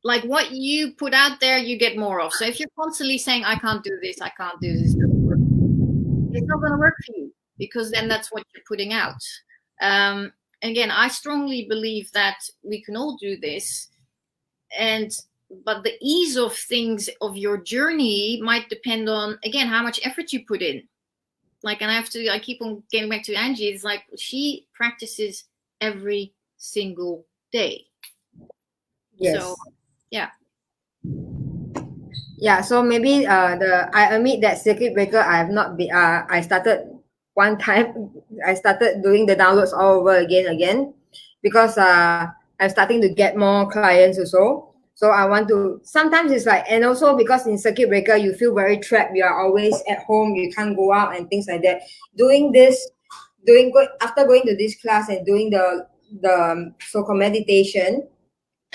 like what you put out there, you get more of. So if you're constantly saying, I can't do this, I can't do this, it's not going to work for you, because then that's what you're putting out. Again, I strongly believe that we can all do this, but the ease of things of your journey might depend on, again, how much effort you put in. Like, and I keep on getting back to Angie. It's like she practices every single day. Yes. So, yeah. Yeah. So maybe I admit that circuit breaker I have not been. I started one time. I started doing the downloads all over again because I'm starting to get more clients also. So I want to. Sometimes it's like, and also because in circuit breaker you feel very trapped. You are always at home. You can't go out and things like that. After going to this class and doing the so-called meditation,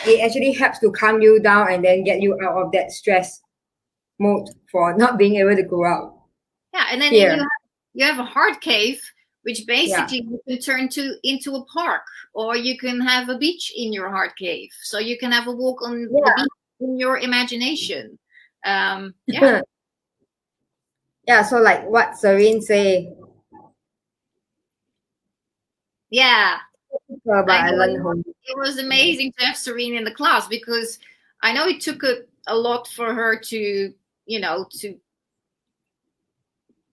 it actually helps to calm you down and then get you out of that stress mode for not being able to go out. Yeah, and then Fear. you have a heart cave, which Yeah. basically you can turn into a park, or you can have a beach in your heart cave. So you can have a walk on the beach in your imagination. Yeah. Yeah, so like what Serene say Yeah. about I I know learned home. it was amazing to have Serene in the class, because I know it took a lot for her to, you know,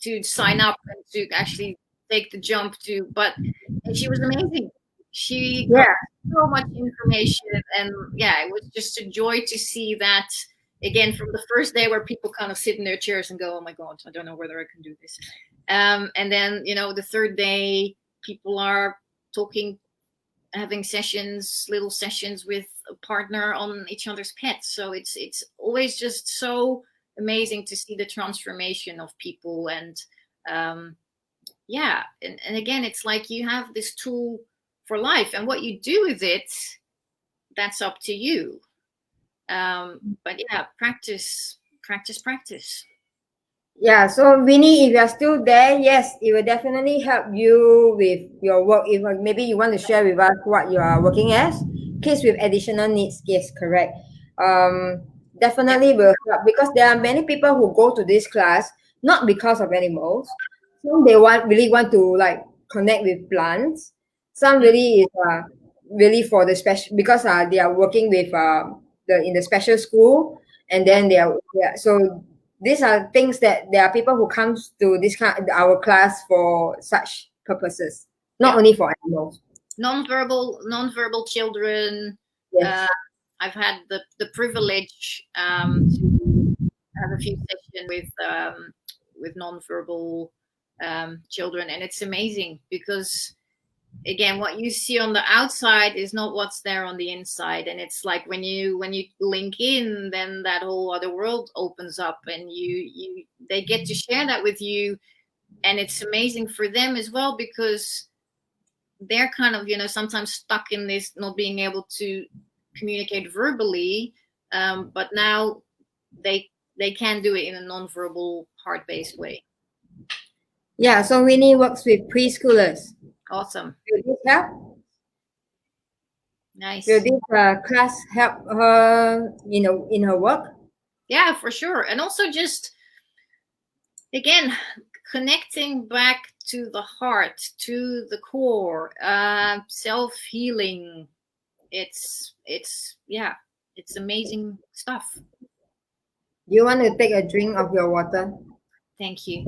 to sign up and to actually take the jump to, but she was amazing. She got Yeah. so much information, and yeah, it was just a joy to see that again from the first day, where people kind of sit in their chairs and go, oh my god, I don't know whether I can do this. And then, you know, the third day, people are talking, having sessions, little sessions with a partner on each other's pets. So it's always just so amazing to see the transformation of people. And yeah, and again, it's like you have this tool for life, and what you do with it, that's up to you. But yeah, practice, practice, practice. Yeah, so Winnie, if you're still there, yes, it will definitely help you with your work. If maybe you want to share with us what you are working as, kids with additional needs, yes, correct. Yeah, Definitely will help because there are many people who go to this class not because of animals. Some they really want to like connect with plants. Some really is really for the special because they are working with the in the special school, and yeah, then they are, yeah, so these are things that there are people who comes to this kind our class for such purposes, not yeah. only for animals. Non-verbal children. Uh, Yes. I've had the privilege to have a few sessions with non-verbal children, and it's amazing because again, what you see on the outside is not what's there on the inside, and it's like when you link in, then that whole other world opens up, and you they get to share that with you, and it's amazing for them as well, because they're kind of, you know, sometimes stuck in this not being able to communicate verbally, but now they they can do it in a non-verbal heart-based way. Yeah, so Winnie works with preschoolers. Awesome. Will this help? Will Nice. this class help her, in her work? Yeah, for sure. And also just again, connecting back to the heart, to the core, self-healing. It's yeah, it's amazing stuff. Do you want to take a drink of your water? Thank you.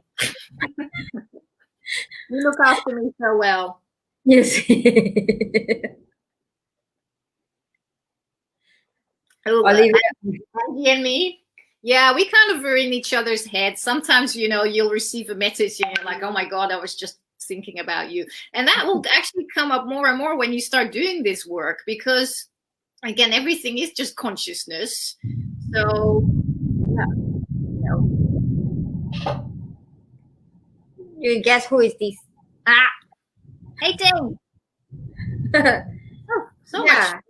You look after me so well. Yes. Oh, Olivia. Angie and me. Yeah, we kind of are in each other's heads. Sometimes, you know, you'll receive a message and you're like, oh my God, I was just thinking about you. And that will actually come up more and more when you start doing this work, because, again, everything is just consciousness. So, yeah, you know. You guess who is this? Ah, hey, Ting. Oh, so much. Yeah.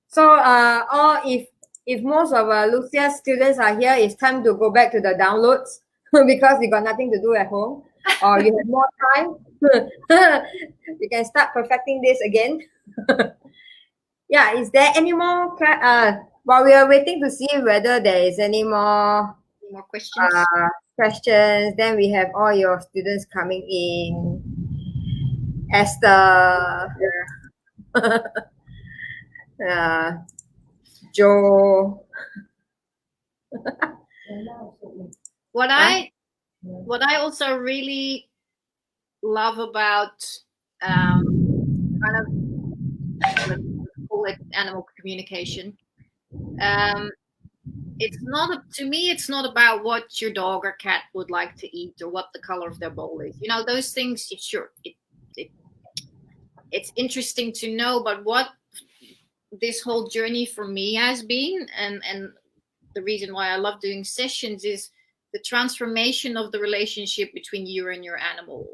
So, or if most of Lucia's students are here, it's time to go back to the downloads because you got nothing to do at home, or you have more time. You can start perfecting this again. Yeah. Is there any more? While we are waiting to see whether there is any more More questions? questions, then we have all your students coming in. Esther, uh, Joe. What Huh? I also really love about kind of, let's call it animal communication. Um, it's not to me. It's not about what your dog or cat would like to eat or what the color of their bowl is. You know, those things. Sure, it it's interesting to know, but what this whole journey for me has been, and the reason why I love doing sessions is the transformation of the relationship between you and your animal.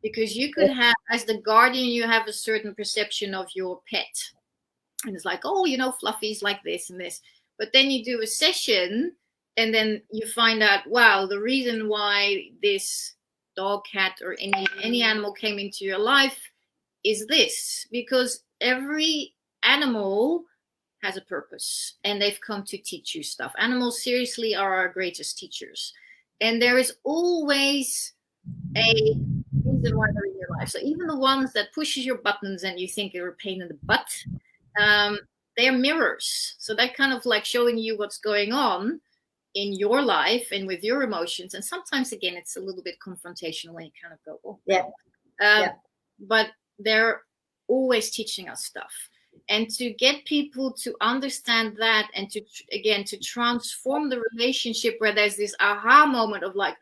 Because you could have, as the guardian, you have a certain perception of your pet, And it's like, oh, Fluffy's like this and this. But then you do a session and then you find out, wow, the reason why this dog, cat, or any animal came into your life is this, because every animal has a purpose and they've come to teach you stuff. Animals seriously are our greatest teachers. And there is always a reason why they're in your life. So even the ones that pushes your buttons and you think are a pain in the butt, they're mirrors. So they're kind of like showing you what's going on in your life and with your emotions. And sometimes, again, it's a little bit confrontational and you kind of go, oh, yeah. But they're always teaching us stuff. And to get people to understand that and to transform the relationship where there's this aha moment of like,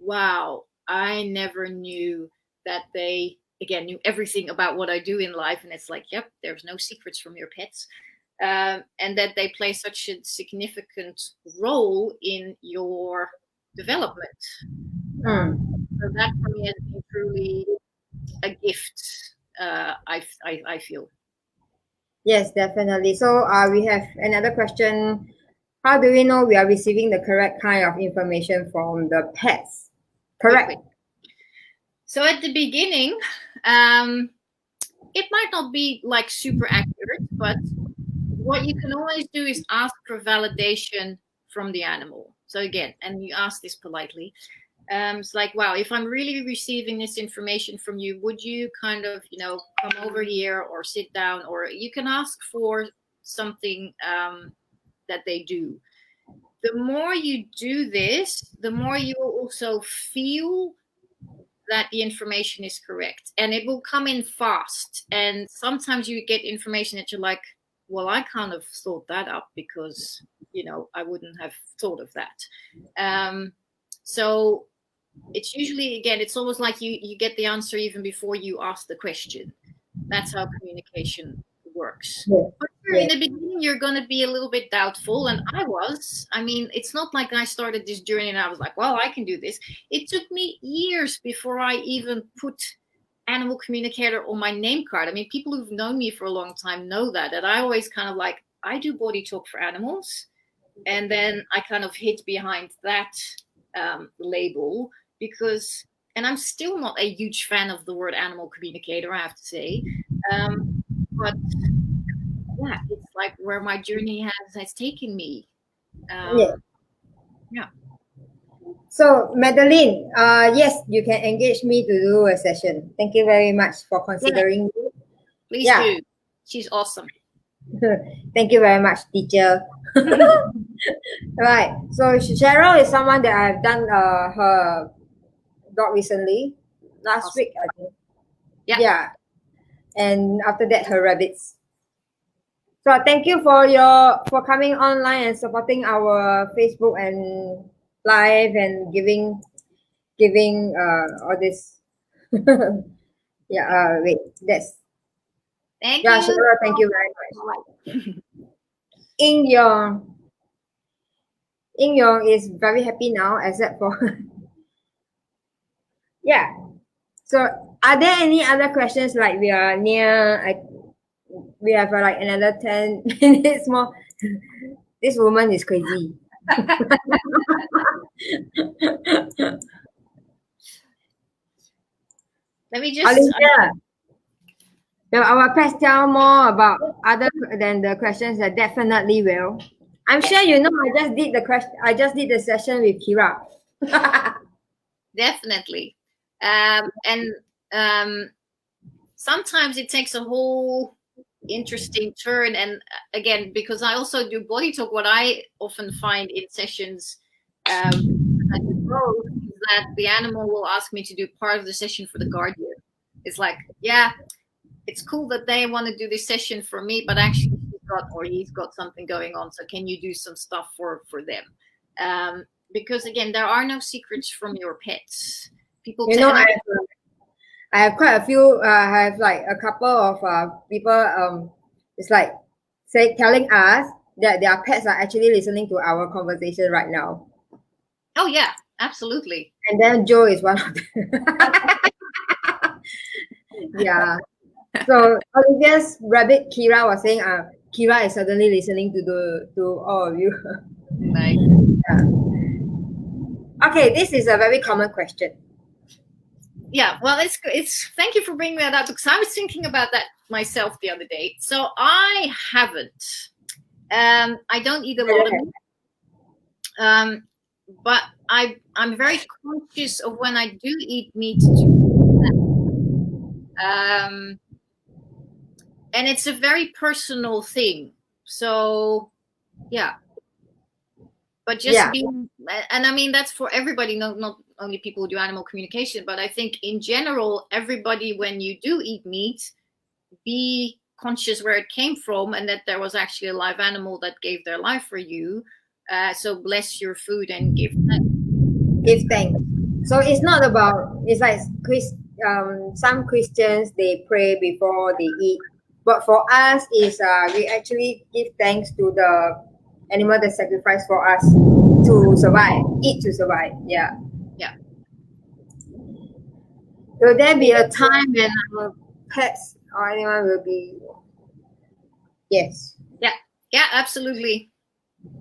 wow, I never knew that they, again, knew everything about what I do in life. And it's like, yep, there's no secrets from your pets. And that they play such a significant role in your development. So that for me has been truly a gift, I feel. Yes, definitely. So we have another question. How do we know we are receiving the correct kind of information from the pets? Correct. Okay. So at the beginning, it might not be like super accurate, but what you can always do is ask for validation from the animal. So again, and you ask this politely. It's like, wow, if I'm really receiving this information from you, would you kind of, come over here or sit down, or you can ask for something that they do. The more you do this, the more you will also feel that the information is correct, and it will come in fast. And sometimes you get information that you're like, well, I kind of thought that up because, I wouldn't have thought of that. So it's usually, again, it's almost like you get the answer even before you ask the question. That's how communication works. Yeah. But sure, in the beginning, you're going to be a little bit doubtful. And it's not like I started this journey and I was like, well, I can do this. It took me years before I even put animal communicator on my name card. I mean, people who've known me for a long time know that I always kind of like, I do body talk for animals. And then I kind of hid behind that label because, and I'm still not a huge fan of the word animal communicator, I have to say. But yeah, it's like where my journey has taken me. Yeah. So Madeline, yes, you can engage me to do a session. Thank you very much for considering me. Please do. She's awesome. Thank you very much, teacher. Right. So Cheryl is someone that I've done her dog recently. Last week, I think. Yeah. And after that, her rabbits. So thank you for coming online and supporting our Facebook and live and giving all this. Wait, that's. Thank you. Cheryl, thank you very much. In Yong is very happy now, except for yeah. So are there any other questions? Like we are near, we have like another 10 minutes more. This woman is crazy. Let me just. Alicia, our pets tell more about other than the questions. That definitely will. I'm sure you know. I just did the session with Kira. Definitely, and sometimes it takes a whole interesting turn. And again, because I also do body talk, what I often find in sessions I do both is that the animal will ask me to do part of the session for the guardian. It's like, yeah, it's cool that they want to do this session for me, but actually he's got something going on. So can you do some stuff for them? Because again, there are no secrets from your pets. People, I have quite a few. I have like a couple of people. It's like telling us that their pets are actually listening to our conversation right now. Oh yeah, absolutely. And then Joe is one of them. Yeah. So Olivia's rabbit Kira was saying, Kira is suddenly listening to all of you. Nice. Okay, this is a very common question. Yeah, well, it's thank you for bringing that up, because I was thinking about that myself the other day. So I haven't. I don't eat a lot of meat. But I'm very conscious of when I do eat meat. And it's a very personal thing. So yeah. But just being, and I mean, that's for everybody, not only people who do animal communication, but I think in general, everybody, when you do eat meat, be conscious where it came from and that there was actually a live animal that gave their life for you. So bless your food and give thanks. Give thanks. So it's not about, it's like some Christians, they pray before they eat. But for us, is we actually give thanks to the animal that sacrificed for us to survive, eat to survive. Yeah. Yeah. Will there be a time when our pets or anyone will be? Yes. Yeah, absolutely.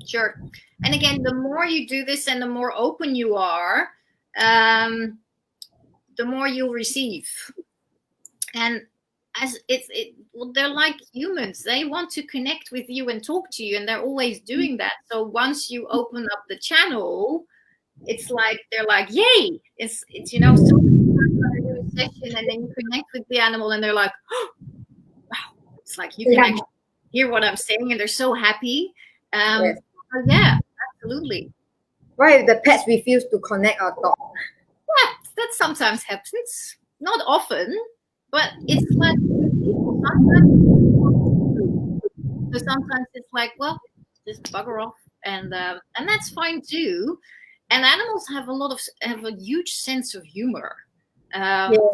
Sure. And again, the more you do this and the more open you are, the more you'll receive. And as they're like humans, they want to connect with you and talk to you, and they're always doing that. So once you open up the channel, it's like they're like, yay, it's so do a session, and then you connect with the animal and they're like, oh, wow, it's like you can actually hear what I'm saying, and they're so happy. Yes. Yeah, absolutely. What if the pets refuse to connect or talk? Yeah, that sometimes happens, not often, but it's like sometimes it's like, well, just bugger off, and that's fine too. And animals have a huge sense of humor. So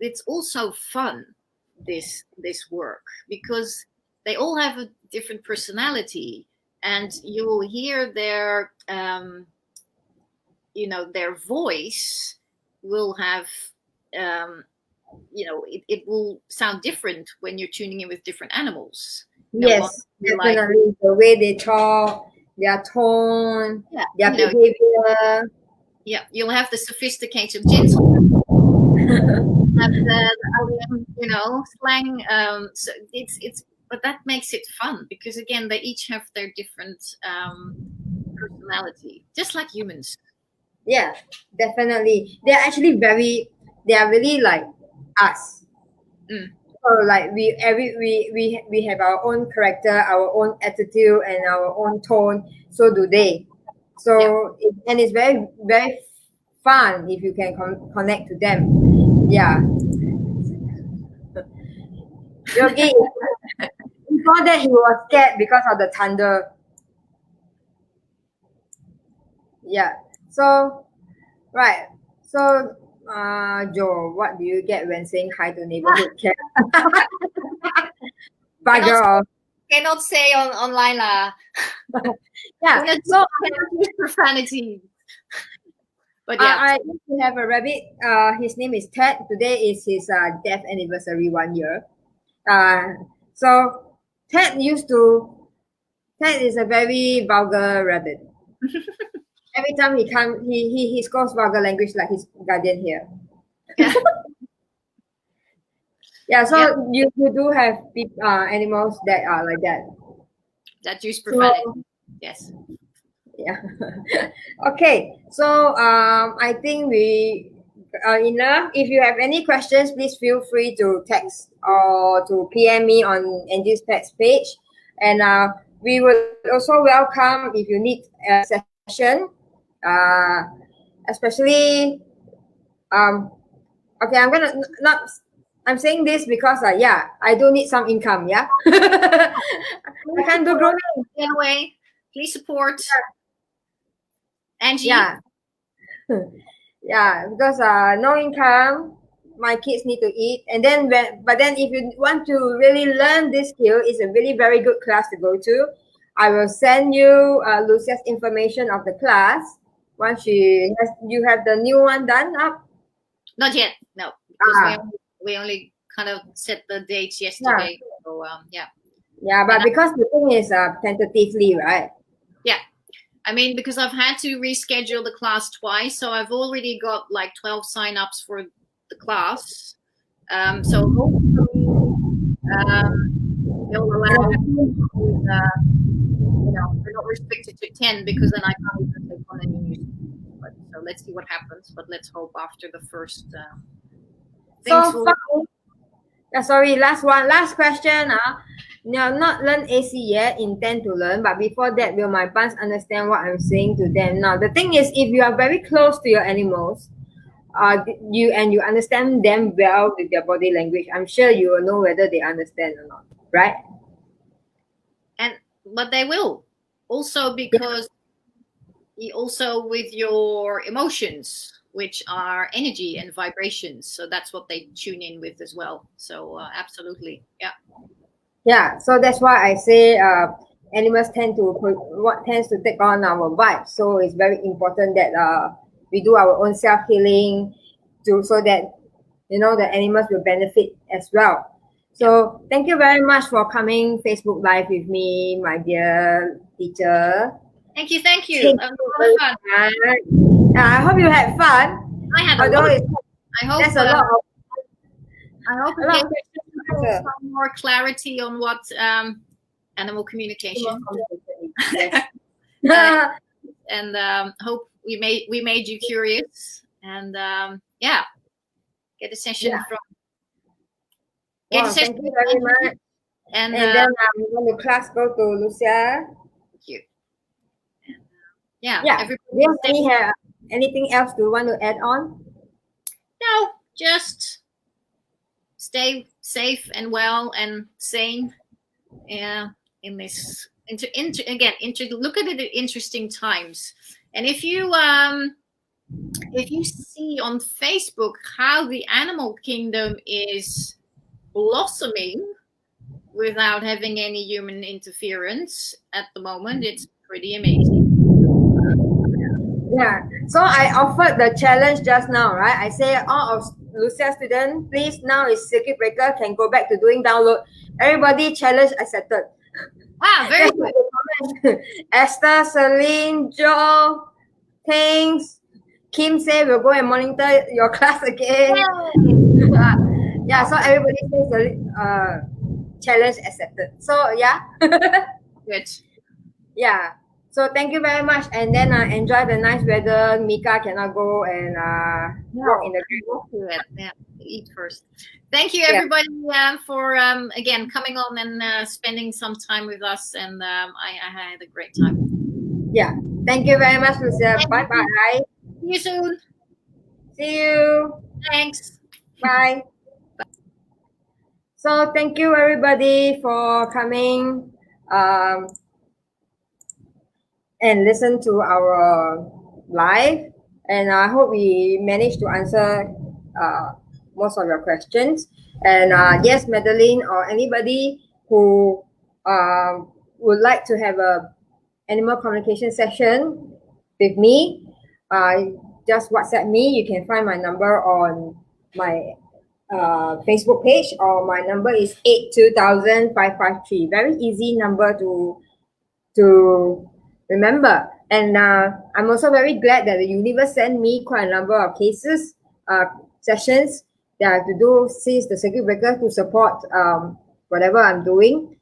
it's also fun, this work, because they all have a different personality, and you will hear their their voice will have it will sound different when you're tuning in with different animals. Yes, definitely. Like, the way they talk, their tone, their behavior. Yeah, you'll have the sophisticated gentle, have the slang. So but that makes it fun, because again, they each have their different personality, just like humans. Yeah, definitely. They are really like us. So like we have our own character, our own attitude, and our own tone. So do they. So and it's very, very fun if you can connect to them. Yeah. Yogi, before that he was scared because of the thunder. Yeah. So, right. So, Joe, what do you get when saying hi to neighborhood cat? Bugger off. Cannot say online lah. Yeah. So profanity. But yeah, I used to have a rabbit. His name is Ted. Today is his death anniversary 1 year. So Ted is a very vulgar rabbit. Every time he comes, he scores vulgar language like his guardian here. Yeah. Yeah. So you do have animals that are like that. That use profanity. So, yes. Yeah. Okay. So I think we are enough. If you have any questions, please feel free to text or to PM me on Angie's Pets page, and we would also welcome if you need a session. Especially okay, I'm saying this because I do need some income. I can't do grooming anyway. Please support Angie. Yeah, because no income, my kids need to eat, and then if you want to really learn this skill, it's a really very good class to go to. I will send you Lucia's information of the class. Once you have the new one done up? Not yet, no. Because we only kind of set the dates yesterday. So Yeah, but because the thing is tentatively, right? Yeah. I mean, because I've had to reschedule the class twice, so I've already got like 12 sign-ups for the class. So hopefully they'll allow everyone who's, they're not restricted to 10, because then I can't even take on any new students. But so let's see what happens. But let's hope after the first things So will. sorry, last question. No, not learn AC yet, intend to learn, but before that, will my bunch understand what I'm saying to them? Now, the thing is, if you are very close to your animals, you understand them well with their body language, I'm sure you will know whether they understand or not, right? But they will also, because also with your emotions, which are energy and vibrations, so that's what they tune in with as well. So absolutely, Yeah, so that's why I say animals tends to take on our vibe. So it's very important that we do our own self healing, so that the animals will benefit as well. So thank you very much for coming Facebook Live with me, my dear teacher. Thank you. That was a lot of fun. I hope you had fun. I had a lot of fun. I hope there's a lot of it gives some more clarity on what animal communication. Yes. And hope we made you curious, and get a session from. Thank you very much. And then when the class go to Lucia. Thank you. Do you have anything else you want to add on? No, just stay safe and well and sane. In this look at it at interesting times. And if you see on Facebook how the animal kingdom is blossoming without having any human interference at the moment, it's pretty amazing. Yeah, so I offered the challenge just now, right? I say all of Lucia students, please, now is circuit breaker, can go back to doing download. Everybody, challenge accepted. Wow, very good. Esther, Celine, Joe, thanks. Kim say we'll go and monitor your class again. Yeah, so everybody says challenge accepted. So yeah. Good. Yeah. So thank you very much, and then enjoy the nice weather. Mika cannot go and walk in the green. Yeah, eat first. Thank you, everybody, for again coming on and spending some time with us. And I had a great time. Yeah. Thank you very much, Lucia. Bye bye. See you soon. See you. Thanks. Bye. So thank you everybody for coming. And listen to our live, and I hope we managed to answer most of your questions. And yes, Madeline or anybody who would like to have a animal communication session with me, just WhatsApp me. You can find my number on my Facebook page, or my number is 8200553. Very easy number to remember. And I'm also very glad that the universe sent me quite a number of cases, sessions that I have to do since the circuit breaker to support whatever I'm doing,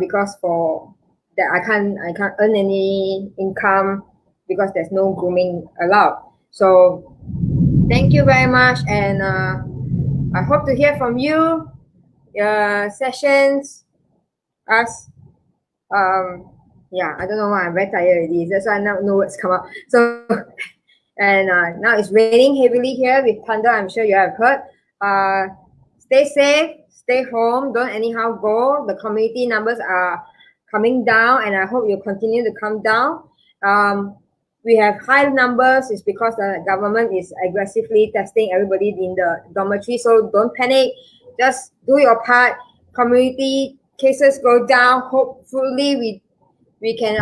because for that I can't earn any income because there's no grooming allowed. So thank you very much, and I hope to hear from you. Sessions, us. Yeah, I don't know why I'm very tired already. That's why now no words come out. So, and now it's raining heavily here with thunder. I'm sure you have heard. Stay safe, stay home. Don't anyhow go. The community numbers are coming down, and I hope you continue to come down. We have high numbers. It's because the government is aggressively testing everybody in the dormitory. So don't panic. Just do your part. Community cases go down. Hopefully we can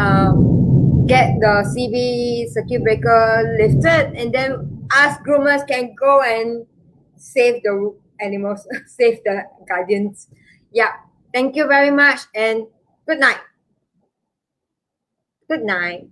get the CB circuit breaker lifted, and then us groomers can go and save the animals, save the guardians. Yeah. Thank you very much and good night. Good night.